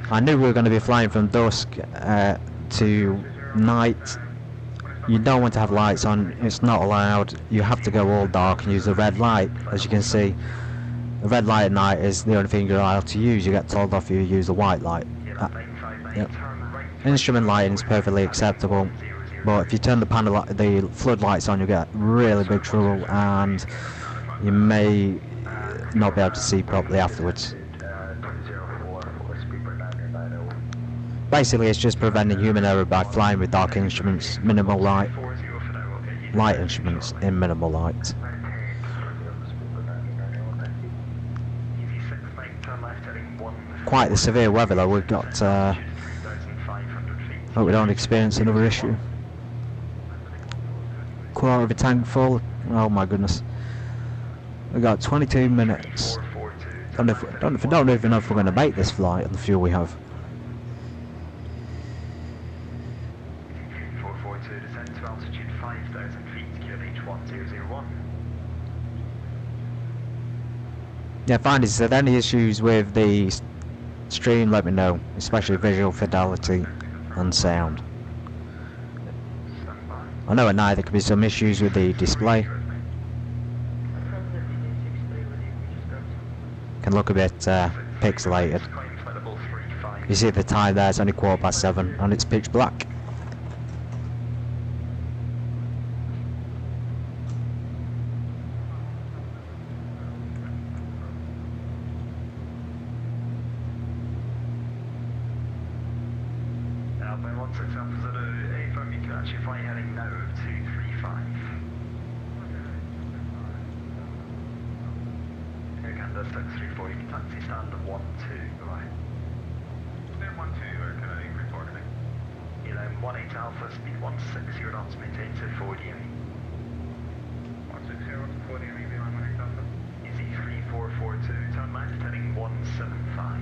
I knew we were going to be flying from dusk to night. You don't want to have lights on, it's not allowed. You have to go all dark and use the red light. As you can see, the red light at night is the only thing you're allowed to use. You get told off you use the white light. Yep. Instrument lighting is perfectly acceptable, but if you turn the floodlights on, you get really big trouble, and you may not be able to see properly afterwards. Basically, it's just preventing human error by flying with dark instruments, minimal light instruments in minimal light. Quite the severe weather though, we've got, hope we don't experience another issue. Quarter of a tank full, oh my goodness. We've got 22 minutes. Don't even know if we're going to make this flight on the fuel we have. 442, descent to altitude 5,000 feet, QNH 1001. Yeah, fine. If there's any issues with the stream, let me know, especially visual fidelity and sound. I know at night there could be some issues with the display. Can look a bit pixelated. You see the time there, it's only 7:15 and it's pitch black. Alpine 16 Alpha Zulu, affirm you can actually fly heading now 235. Air Canada 634, you can taxi stand 12, goodbye. Stand 12, or can I report it? 18 Alpha, speed 16, your knots maintain to 40 ME. 160 to 40 ME, 18 Alpha. Easy 3442, turn left heading 175.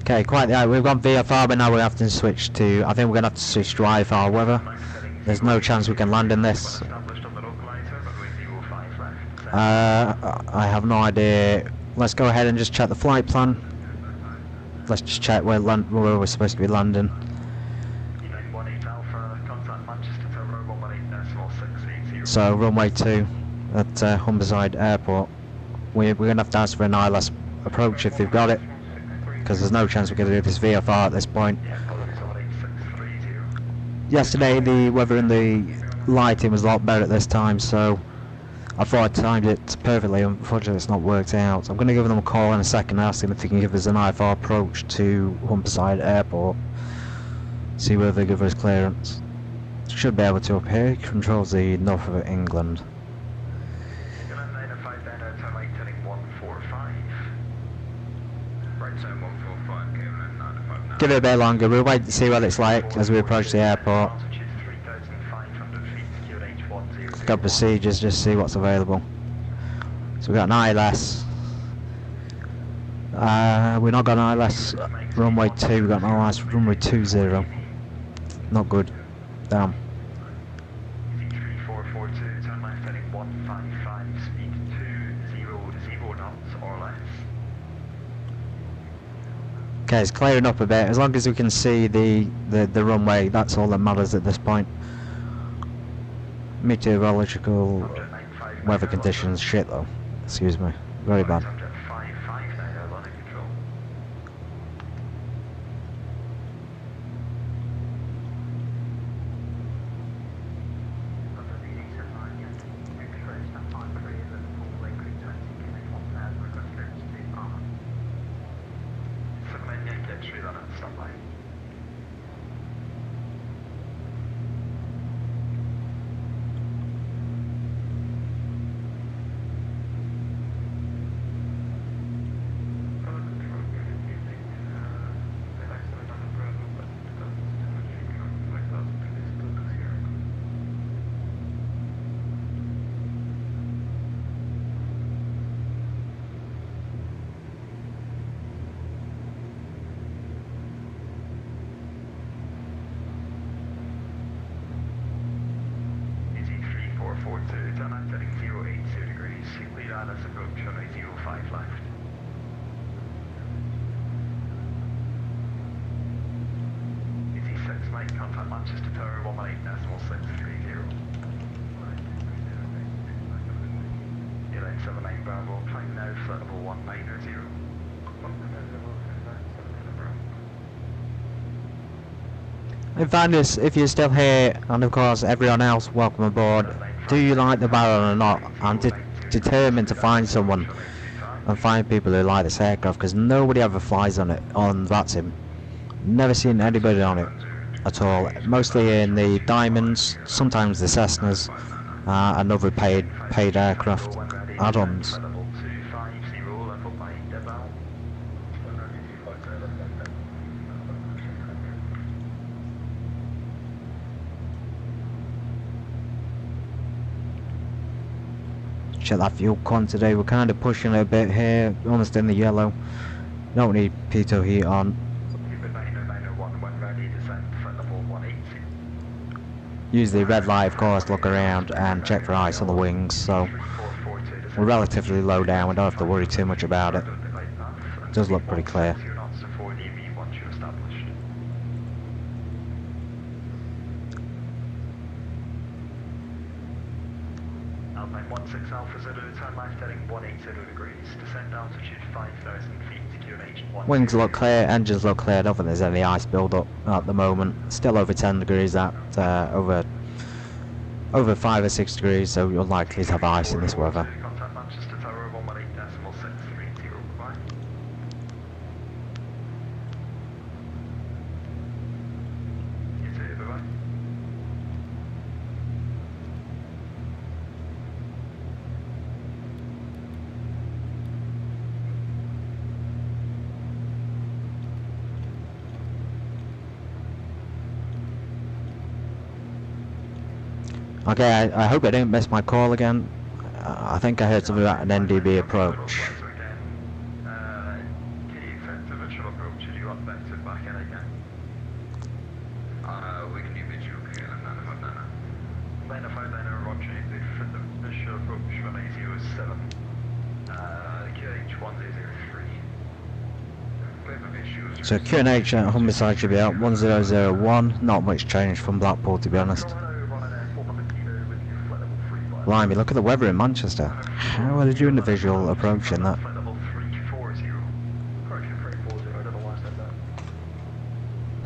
Okay, quite the we've gone VFR, but now we have to switch to, I think we're going to have to switch to IFR weather. There's no chance we can land in this. I have no idea. Let's go ahead and just check the flight plan. Let's just check where we're supposed to be landing. So runway 2 at Humberside Airport. We're going to have to ask for an ILS approach if they've got it, because there's no chance we're going to do this VFR at this point. Yesterday the weather and the lighting was a lot better at this time, so I thought I timed it perfectly. Unfortunately it's not worked out. I'm going to give them a call in a second, ask them if they can give us an IFR approach to Humberside Airport, see whether they give us clearance. Should be able to up here. Controls the north of England. Give it a bit longer, we'll wait to see what it's like as we approach the airport. Got procedures, just see what's available. So we've got an ILS We're not got an ILS runway 2, we've got an ILS runway 20. Not good. Damn. Easy 3442, turn left heading 155, speed 200 knots or less. Okay, it's clearing up a bit. As long as we can see the runway, that's all that matters at this point. Meteorological Subject 959, weather conditions, shit though. Excuse me. Very bad. Subject 559, London control. Turn left heading 080 degrees, lead ILS approach runway 05 left. Easy 6 Mike, contact Manchester Tower 118.630. 1179 Bravo, climb now, flight level 190. In fairness, if you're still here, and of course everyone else, welcome aboard. Do you like the Baron or not? I'm determined to find someone and find people who like this aircraft, because nobody ever flies on it, on Vatsim. Never seen anybody on it at all. Mostly in the Diamonds, sometimes the Cessnas, and other paid aircraft add-ons. Check that fuel quantity, we're kind of pushing it a bit here, almost in the yellow. Don't need pitot heat on. Use the red light, of course, look around and check for ice on the wings, so we're relatively low down, we don't have to worry too much about it. It does look pretty clear. Alpine 16 Alpha Zulu, turn left heading 180 degrees, descend altitude 5,000 feet, QNH 10. Wings look clear, engines look clear, I don't think there's any ice build up at the moment. Still over 10 degrees at over 5 or 6 degrees, so you're likely to have ice in this weather. Contact Manchester Tower 118.630, goodbye. You too, bye-bye. Okay, I hope I didn't miss my call again. I think I heard something about an NDB approach. Can you accept a visual approach? Do you want that to back in again? We can do visual again, and none of them, none. 959 Roger, the visual approach from A07. QH 1003. We have a visual. So QNH at Humberside should be out 1001. Not much change from Blackpool, to be honest. Blimey, look at the weather in Manchester. How are they doing the visual approach in that?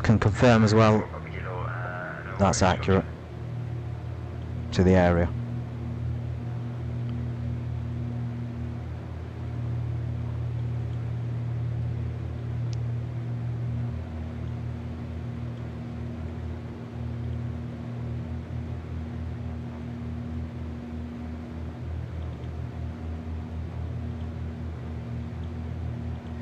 Can confirm as well that's accurate to the area.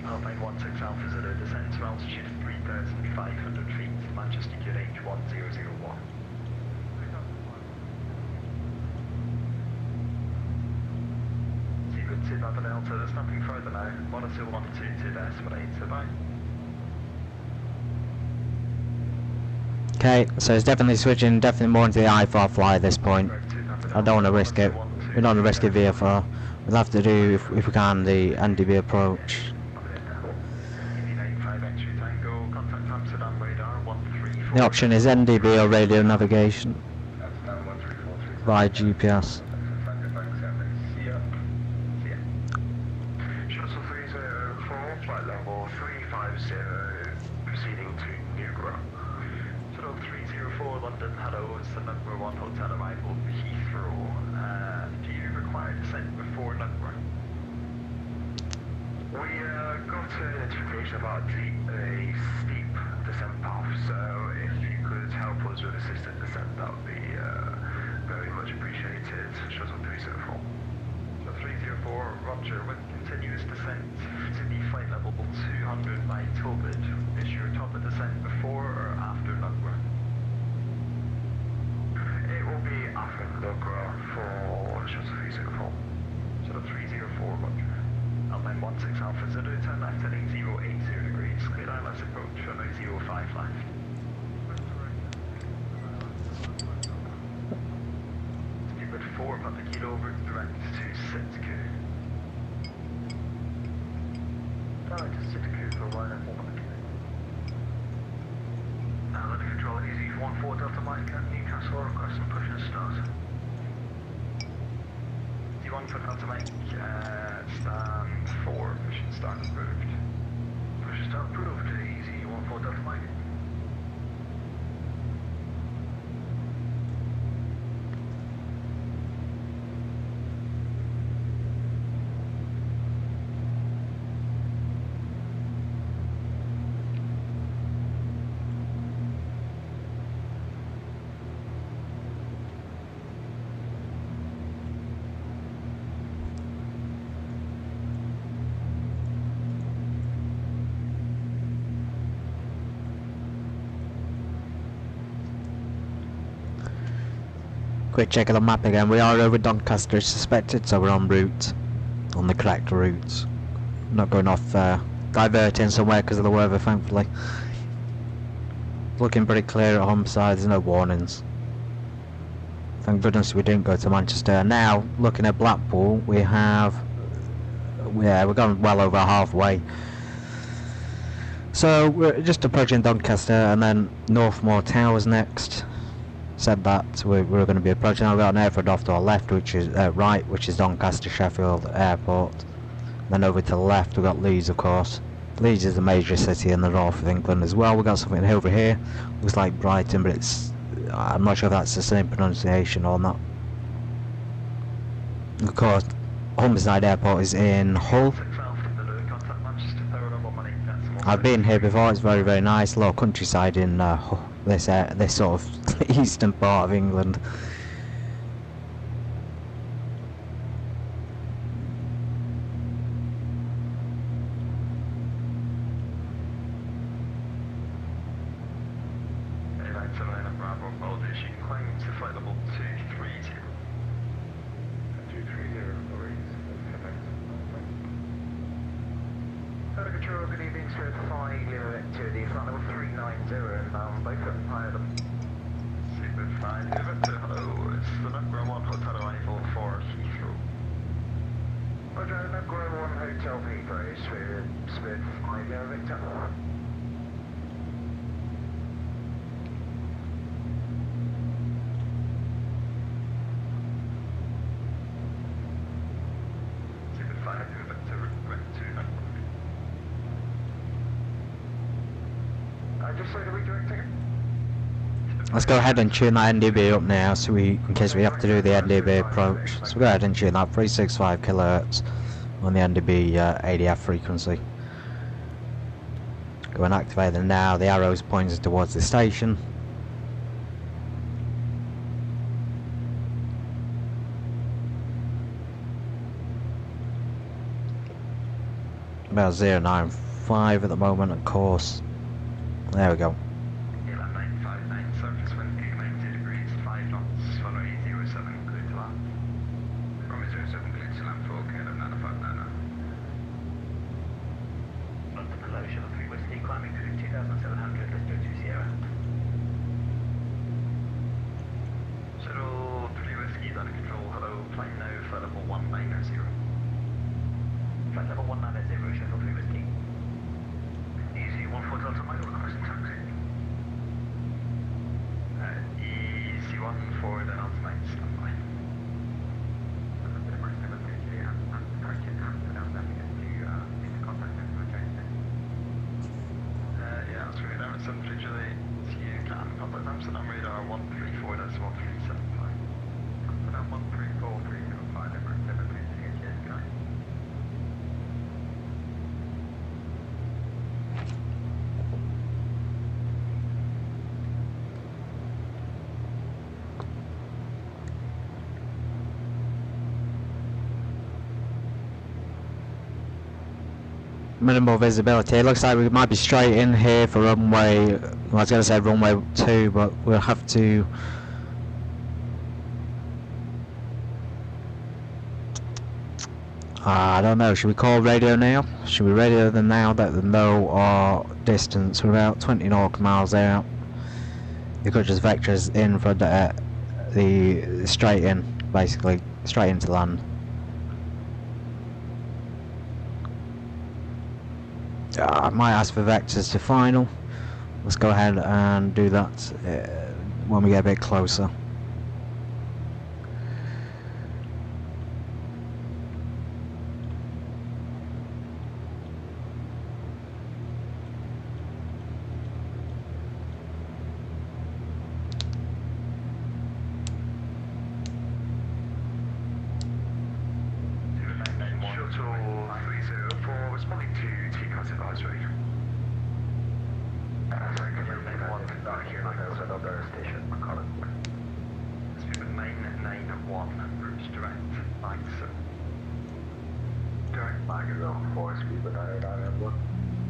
Alpine 16 Alpha Zulu, descend to altitude 3,500 feet, Manchester QNH 1001. Seabird 2 Papa Delta, there's nothing further now. 12122 decimal 8, so bye. Okay, so it's definitely switching, definitely more into the I-4 fly at this point. I don't want to risk it. We don't want to risk it VFR. We'll have to do, if we can, the NDB approach. The option is NDB or radio navigation via GPS. Shuttle 304, flight level 350, proceeding to Newgra. Shuttle 304, London, hello, it's the number 1 hotel arrival, Heathrow. Do you require descent before Newgra? We got an notification about a steep descent path, so if you could help us with assisted descent, that would be very much appreciated. Shuttle 304. So 304, roger, with continuous descent to the flight level 200 by Tilbid. Is your top of descent before or after Nugra? It will be after Nugra for Shuttle 304. Shuttle 304, roger. Airline 16 Alpha Zulu, turn left heading 080 degrees, clear ILS approach, runway 05 left. Stupid 4, Papa Kilo, route direct to Sitka. Direct to Sitka for line up 1 London Control, easy 14 Delta Mike at Newcastle, request and push and start. D1 for Delta Mike, stand 4, push and start approved. Push and start approved, easy 14 Delta Mike. Quick check of the map again. We are over Doncaster as suspected, so we're en route, on the correct route. Not going off, diverting somewhere because of the weather, thankfully. Looking pretty clear at Humberside, there's no warnings. Thank goodness we didn't go to Manchester. Now, looking at Blackpool, we have... yeah, we're going well over halfway. So, we're just approaching Doncaster, and then Northmoor Towers next. Said that we're going to be approaching. I've got an airfield off to our left, which is right, which is Doncaster Sheffield Airport. Then over to the left, we've got Leeds, of course. Leeds is a major city in the north of England as well. We've got something over here. Looks like Brighton, but it's... I'm not sure if that's the same pronunciation or not. Of course, Humberside Airport is in Hull. I've been here before. It's very, very nice. A lot of countryside in this sort of eastern part of England. Good evening, Spirit 5, Lima activity, flight level 390 and both up higher than Super 5, Lima hello, it's the number 1 hotel arrival for Heathrow. Roger, number 1 hotel Heathrow, Spirit 5, Lima Victor. Super 5, Lima Victor, direct to number. Just say the redirecting. Let's go ahead and tune that NDB up now, so in case we have to do the NDB approach. So go ahead and tune that 365 kHz on the NDB ADF frequency. Go and activate them now. The arrows pointing towards the station. About 095 at the moment, of course. There we go. 959, surface wind 90 degrees, 5 knots, runway 07, clear to land. Runway 07, clear to land for KLM 959. minimal visibility. It looks like we might be straight in here for runway, well, I was going to say runway 2, but we'll have to... I don't know, should we call radio now? Should we radio them now, let them know our distance? We're about 20 nautical miles out. You could just vector us in for the straight in, basically, straight into land. I might ask for vectors to final. Let's go ahead and do that when we get a bit closer.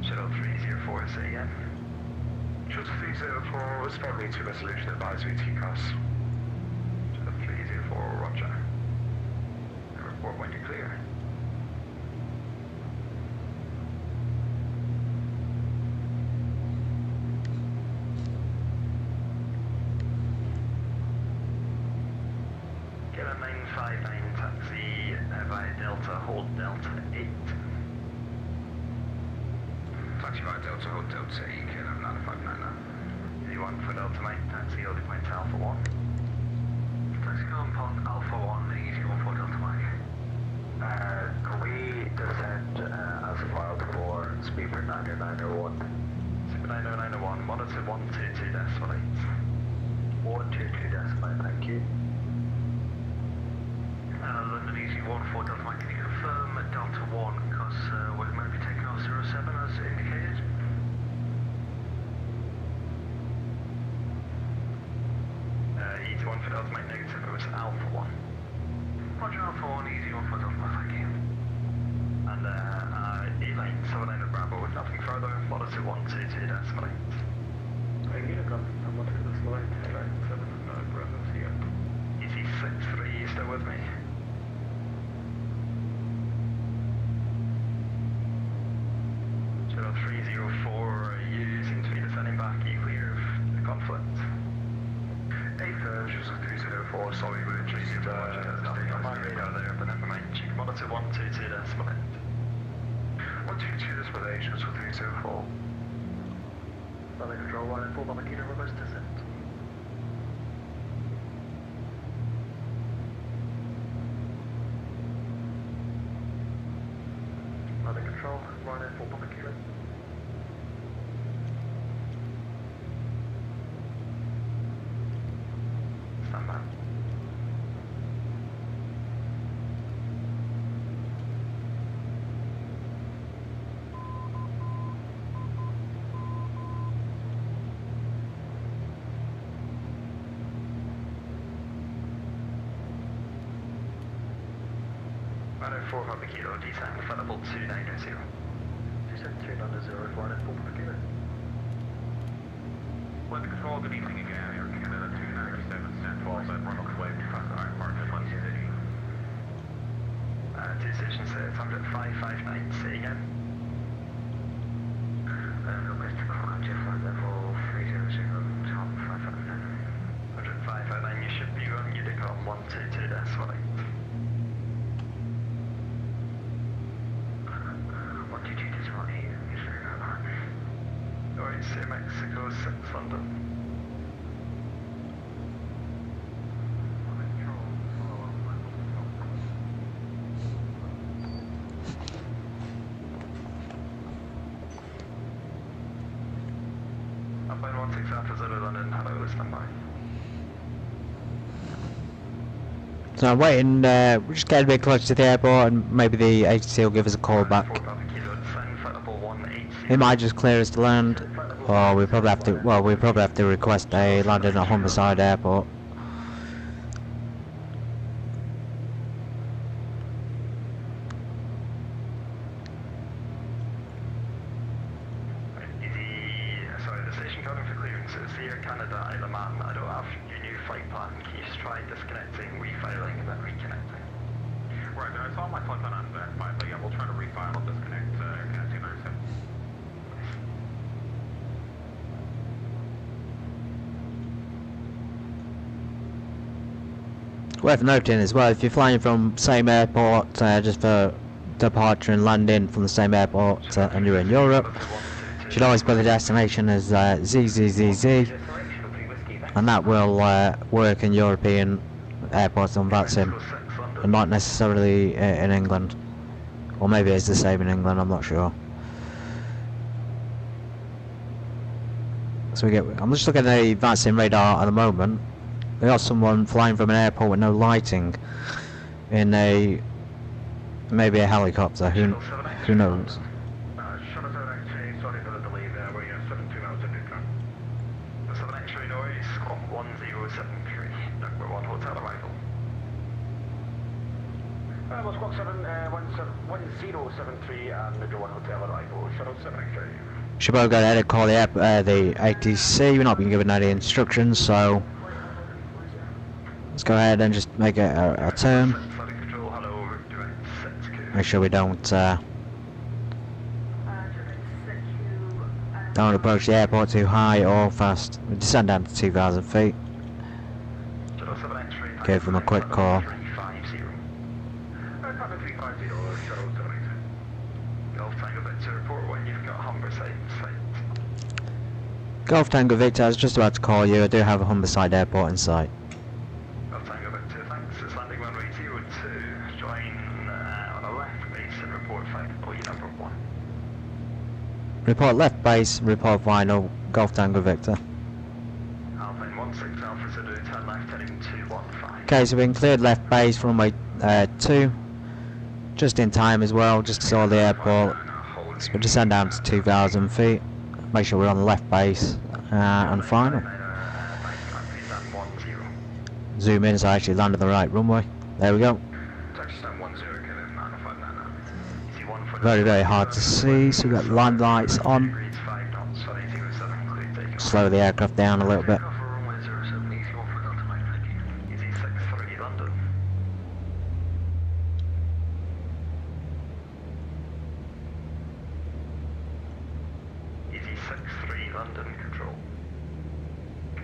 Shuttle 304, say again. Shuttle 304, responding to resolution advisory TCAS. Shuttle 304, roger. Report when you're clear. Kilo 959 taxi via Delta, hold Delta 8. Taxi via Delta, hold Delta 8, Kilo 959 now. 1 for Delta Mike, taxi holding point Alpha 1. Taxi compound Alpha 1, easy 1 for Delta Mike. Can we descend as filed for Speedbird 90901? Super 90901, monitor 122 decimal 8. 122 decimal, thank you. London easy 1 for Delta Mike, can you confirm Delta 1, because we might be taking off 07 as indicated? Easy 1 for Delta Mike, negative, it was Alpha 1. Roger, Alpha 1, easy 1 for Delta Mike, thank you. And E-line 79 Bravo with nothing further, monitor 122 decimal 8. Thank you, I'm on to this line, E-line 79 Bravo, see ya. Easy 63, you still with me? Shuttle 304, you seem to be descending back, are you clear of the conflict? Shuttle 304, sorry, we're just Nothing on my radar there, but never mind. You can monitor 122 decimal 8. 122 decimal 8, Shuttle 304. Valley Control 1 and 4 Mama Kilo, reverse descent. Valley Control 1 and 4 Mama Kilo. Stand by. Runner 4 Papa Kilo, descent flighable 290. Descent 290, 1 and 4 Mama Kilo. Weather Control, good evening again. Air Canada 297 Central, set run away past Iron Park, London City. Two stations there, it's 559, say again. Mr. Commander, flight level 300, top 559. 105.9, you should be running your decom 122 decimal 8. 122 decimal 8, is very good. Alright, say Mexico 6 London. Upline 16 Alpha Zulu London, hello, stand by. So I'm waiting, we're just getting a bit closer to the airport and maybe the agency will give us a call back. It might just clear us to land, or we probably have to, well, we probably have to request a landing at Humberside airport. calling for clearance. It's Air Canada, Isle of Man. I don't have your new flight plan. Can you just try disconnecting, refiling, and then reconnecting? Right, I saw my flight plan on that file, but yeah, we'll try to refile and disconnect Air 297. Worth noting as well, if you're flying from same airport just for departure and landing from the same airport and you're in Europe, you should always put the destination as ZZZZ, and that will work in European airports on Vatsim, and not necessarily in England. Or maybe it's the same in England, I'm not sure. So I'm just looking at the Vatsim radar at the moment. We got someone flying from an airport with no lighting in maybe a helicopter. Who knows? Shuttle 7X-ray, sorry for the delay there. We're 72 miles in Newcomb. 7X-ray noise, squawk 1073, number 1 hotel arrival. Well, squawk 1073 and number 1 hotel arrival. Shuttle 7X-ray. Should both go ahead and call the ATC. We're not being given any instructions, so let's go ahead and just make a turn. Make sure we don't approach the airport too high or fast. We descend down to 2,000 feet. Give them a quick call. Golf Tango Victor, I was just about to call you. I do have a Humberside airport in sight. Golf Tango Victor, thanks. It's landing runway 02. Join on a left base and report final. Number 1. Report left base, report final, Golf Tango Victor. Alpine 16 Alpha Zulu, turn left heading 215. Okay, so we've been cleared left base from runway 2. Just in time as well, just saw the airport. So we'll descend down to 2,000 feet. Make sure we're on the left base and final. Zoom in so I actually landed the right runway. There we go. Very, very hard to see, so we've got land lights on. Slow the aircraft down a little bit. London control.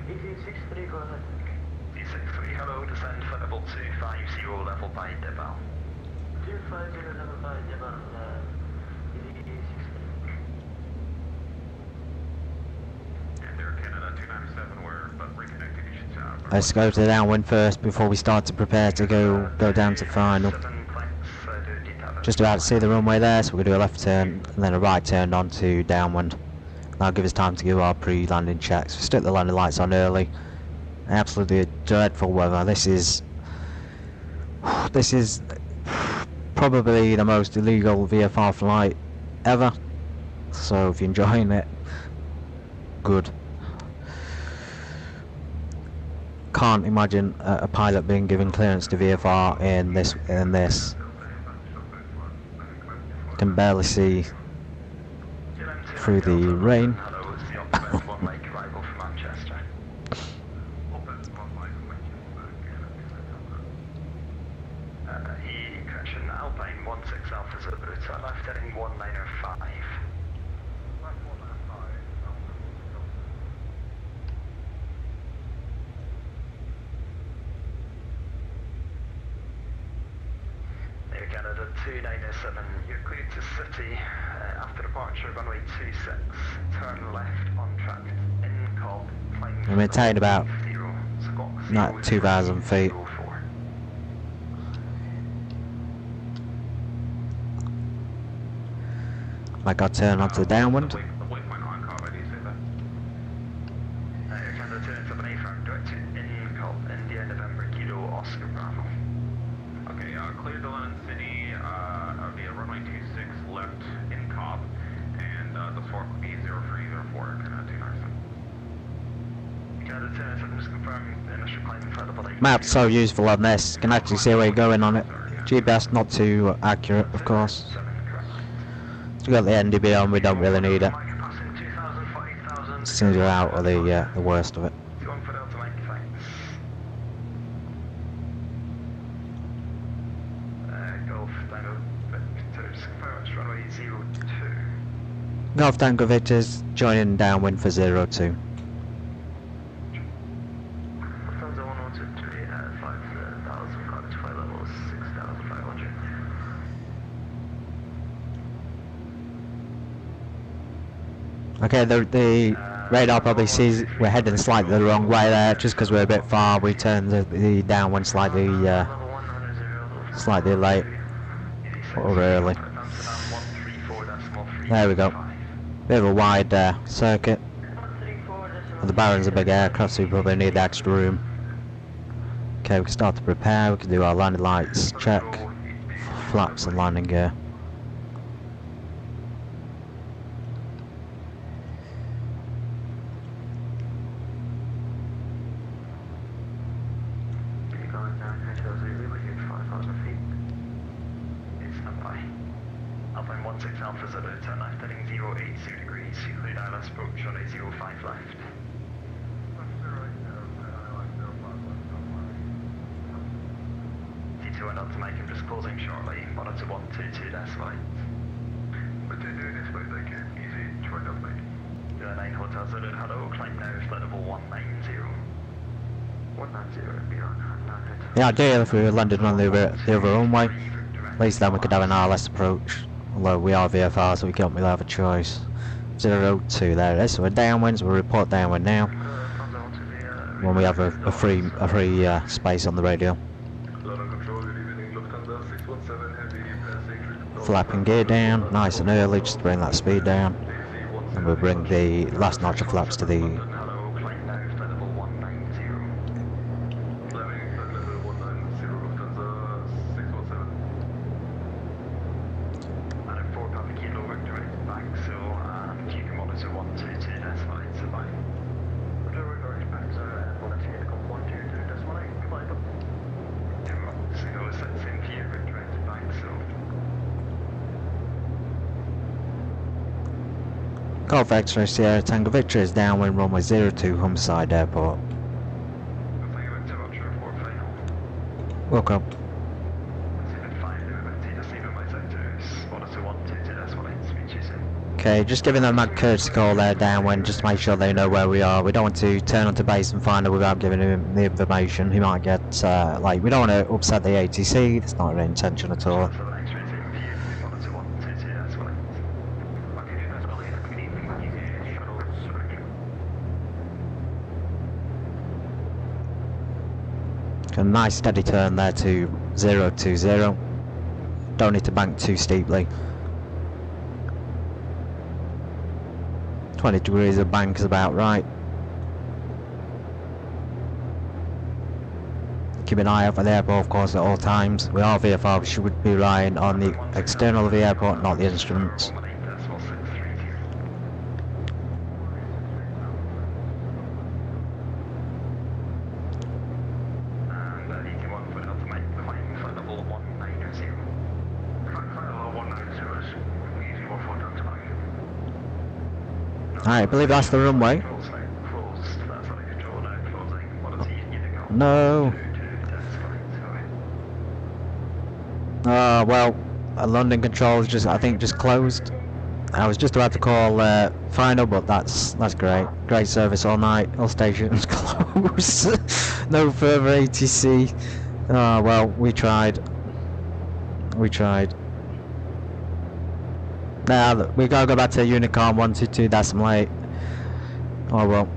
EZ63, go ahead. EZ63, hello, descend for level 250, level by Debal. 250, level by Debal, EZ63. And Air Canada 297, we're reconnecting. You should Let's go to the downwind first before we start to prepare to go down to final. Just about to see the runway there, so we're going to do a left turn and then a right turn onto downwind. That'll give us time to do our pre-landing checks. We stuck the landing lights on early. Absolutely dreadful weather. This is probably the most illegal VFR flight ever. So if you're enjoying it, good. Can't imagine a pilot being given clearance to VFR in this. Can barely see through the rain. Correction, Alpine 16 Alpha Zulu, turn left heading 1905. Air Canada 297, you're cleared to city after departure runway 26, turn left on track, in call, climb. We maintained about 2,000 feet. Might got turn onto the downwind. The waypoint on call, ready to say that? Air Canada 278, firm direct to in call, India, November, Kilo, Oscar, Bravo. Okay, clear to London City via runway 26 left in Cobb, and the spark would be 0304, Canada 297. Canada 297, just confirming initial climb flight level 8. Map's so useful on this. You can actually see where you're going on it. GPS not too accurate, of course. We got the NDB on, we don't really need it. Passing 2,000, 40,000, as soon as you're out of the worst of it. 21 for Delta Mike, thanks. Golf Tango Victor's confirmed runway 02. Golf Tango Victor's joining downwind for 02. Lufthansa 1123 at 5,000, cottage flight level 6,500. Okay, the radar probably sees we're heading slightly the wrong way there, just because we're a bit far. We turned the downwind slightly slightly late or early. There we go. Bit of a wide circuit. The Baron's a big aircraft, so we probably need the extra room. Okay, we can start to prepare. We can do our landing lights check, flaps and landing gear. Alpine 16 Alpha Zulu, turn left heading 080 degrees, clear ILS approach runway 05 left. T2 and Delta Mike, I'm just closing shortly, monitor 122 decimal 8. But they do this way, they can easy, try Delta Mike. 09 Hotel Zulu, hello, climb now, flight level 190. 190, beyond, Yeah, ideally if we were landed on the other runway, at least then we could have an ILS approach. Although we are VFR, so we can't really have a choice. 02 there it is. So we're downwind, so we'll report downwind now. When we have a free space on the radio. London Control, good evening, Lufthansa 617 heavy passenger. Flapping gear down, nice and early, just to bring that speed down. And we'll bring the last notch of flaps to the Hello, climb now, flight level 190. Fleming, flight level 190, Lufthansa 617. Adam 4 Papa Kilo Victor back, so you can monitor 122 decimal 8, so bye. Roger, regarding back, sir, and 122 decimal 8, goodbye. So same for you, Victor back, so. Golf X-ray Sierra Tango Victor is downwind runway 02 Humberside Airport. Thank you, Victor, Roger, report final. Welcome. Okay, just giving them that courtesy call there downwind, just to make sure they know where we are. We don't want to turn onto base and find her without giving him the information. He might get, like, we don't want to upset the ATC, that's not our intention at all. A nice steady turn there to 020. Don't need to bank too steeply. 20 degrees of bank is about right. Keep an eye out for the airport, of course, at all times. We are VFR, we should be relying on the external of the airport, not the instruments. Alright, I believe that's the runway. No. Well, London Control is just, I think, just closed. I was just about to call final, but that's great. Great service all night. All stations closed. No further ATC. Oh well, we tried. We tried. Now we gotta go back to Unicorn 122 decimal 8. Oh well.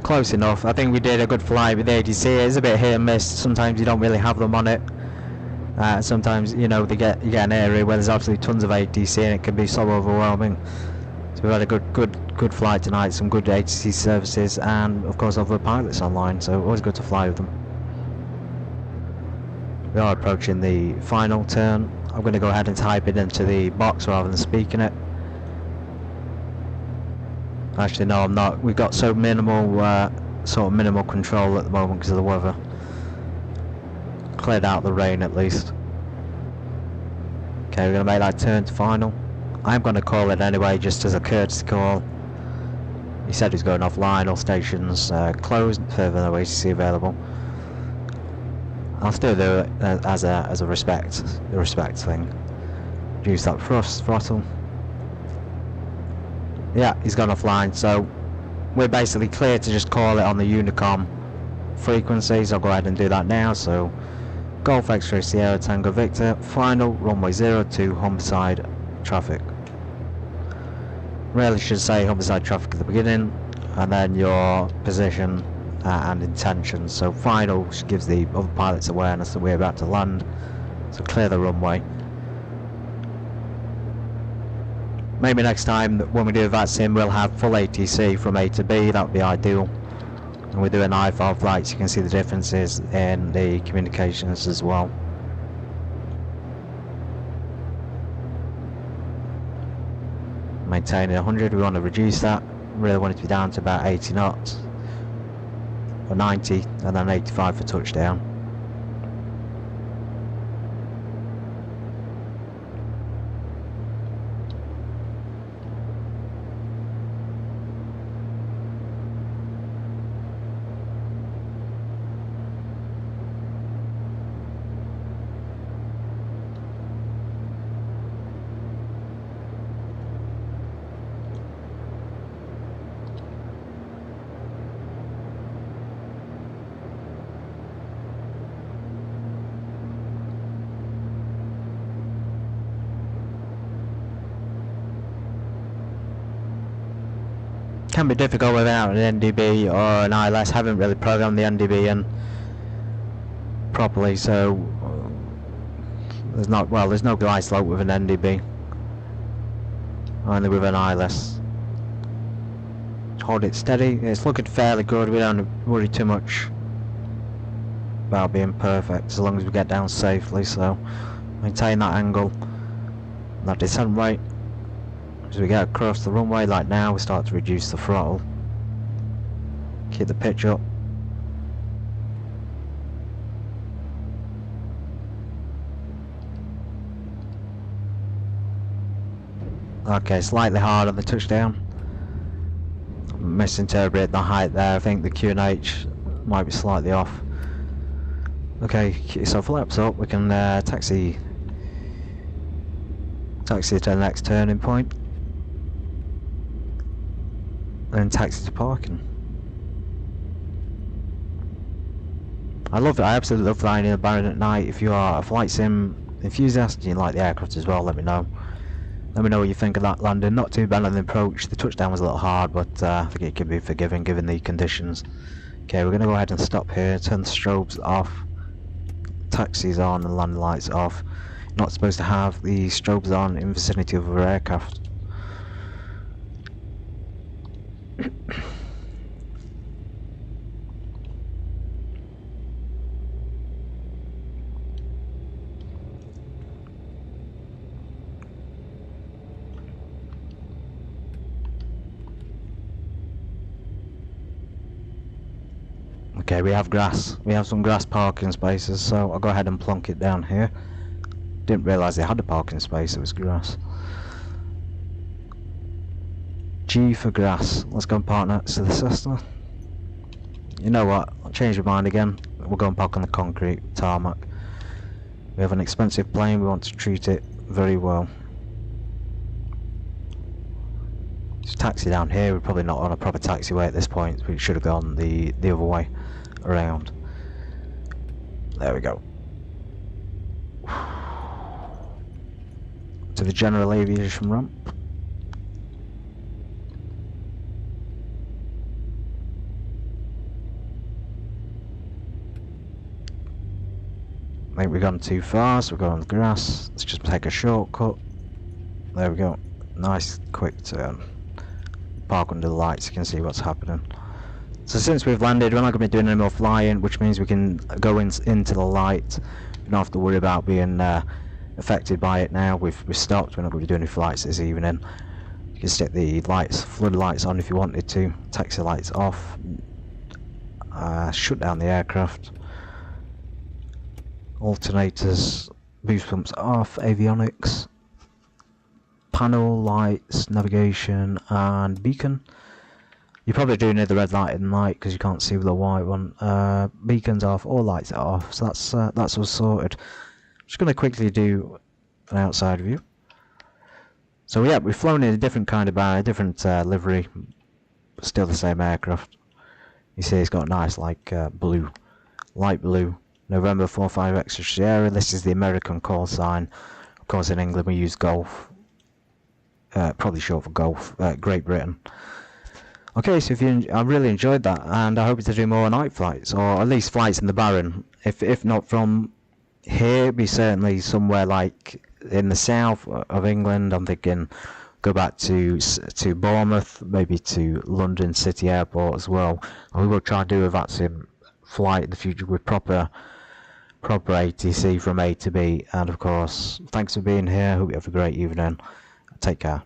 Close enough. I think we did a good flight with the ATC. It's a bit hit and miss. Sometimes you don't really have them on it. Sometimes, you know, you get an area where there's absolutely tons of ATC and it can be so overwhelming. So we've had a good flight tonight, some good ATC services, and of course other pilots online, so always good to fly with them. We are approaching the final turn. I'm going to go ahead and type it into the box rather than speaking it. Actually no, I'm not. We've got so minimal sort of minimal control at the moment because of the weather. Cleared out the rain at least. Okay, we're gonna make that turn to final. I'm gonna call it anyway, just as a courtesy call. He said he's going offline, all stations closed, further no ATC available. I'll still do it as a respect thing. Reduce that throttle. Yeah, he's gone offline, so we're basically clear to just call it on the Unicom frequencies. I'll go ahead and do that now. So Golf X-ray Sierra Tango Victor, final runway 02 Humberside traffic. Really should say Humberside traffic at the beginning, and then your position and intention. So final gives the other pilots awareness that we're about to land. So clear the runway. Maybe next time when we do a Vatsim we'll have full ATC from A to B, that would be ideal. And we're doing IFR flights, you can see the differences in the communications as well. Maintaining 100, we want to reduce that, really want it to be down to about 80 knots. Or 90, and then 85 for touchdown. Can be difficult without an NDB or an ILS. Haven't really programmed the NDB in properly, so there's no glide slope with an NDB, only with an ILS. Hold it steady. It's looking fairly good. We don't worry too much about being perfect as long as we get down safely. So maintain that angle, that descent rate. As we get across the runway, like now, we start to reduce the throttle. Keep the pitch up. Okay, slightly hard on the touchdown. Misinterpreted the height there. I think the Q&H might be slightly off. Okay, so flaps up. We can taxi to the next turning point. And taxi to parking. I absolutely love flying in the Baron at night. If you are a flight sim enthusiast and you like the aircraft as well, let me know. Let me know what you think of that landing. Not too bad on the approach. The touchdown was a little hard, but I think it can be forgiven given the conditions. Okay, we're going to go ahead and stop here. Turn the strobes off. Taxis on and landing lights off. You're not supposed to have the strobes on in vicinity of other aircraft. Okay, we have grass. We have some grass parking spaces, so I'll go ahead and plonk it down here. Didn't realise they had a parking space, it was grass. G for grass. Let's go and park next to the Cessna. You know what? I'll change my mind again. We'll go and park on the concrete tarmac. We have an expensive plane, we want to treat it very well. Just taxi down here. We're probably not on a proper taxiway at this point. We should have gone the other way around. There we go. To the general aviation ramp. I think we've gone too far, so we're going on the grass. Let's just take a shortcut. There we go. Nice quick turn. Park under the lights, you can see what's happening. So since we've landed, we're not going to be doing any more flying, which means we can go into the light. We don't have to worry about being affected by it now. We've stopped, we're not going to be doing any flights this evening. You can stick the lights, flood lights on if you wanted to. Taxi lights off. Shut down the aircraft. Alternators boost pumps off, avionics, panel, lights, navigation and beacon. You probably do need the red light in the night because you can't see with the white one. Beacons off, all lights are off, so that's all sorted. Just going to quickly do an outside view. So yeah, we've flown in a different kind of banner, different livery, but still the same aircraft. You see it's got a nice like blue, light blue, November 45 Extra Sierra. This is the American call sign. Of course in England we use Golf, probably short for Golf, Great Britain. Okay, so I really enjoyed that, and I hope to do more night flights, or at least flights in the Barren. If not from here, be certainly somewhere like in the south of England. I'm thinking go back to Bournemouth, maybe to London City Airport as well. And we will try and do a Vatsim flight in the future with proper ATC from A to B. And of course, thanks for being here. Hope you have a great evening. Take care.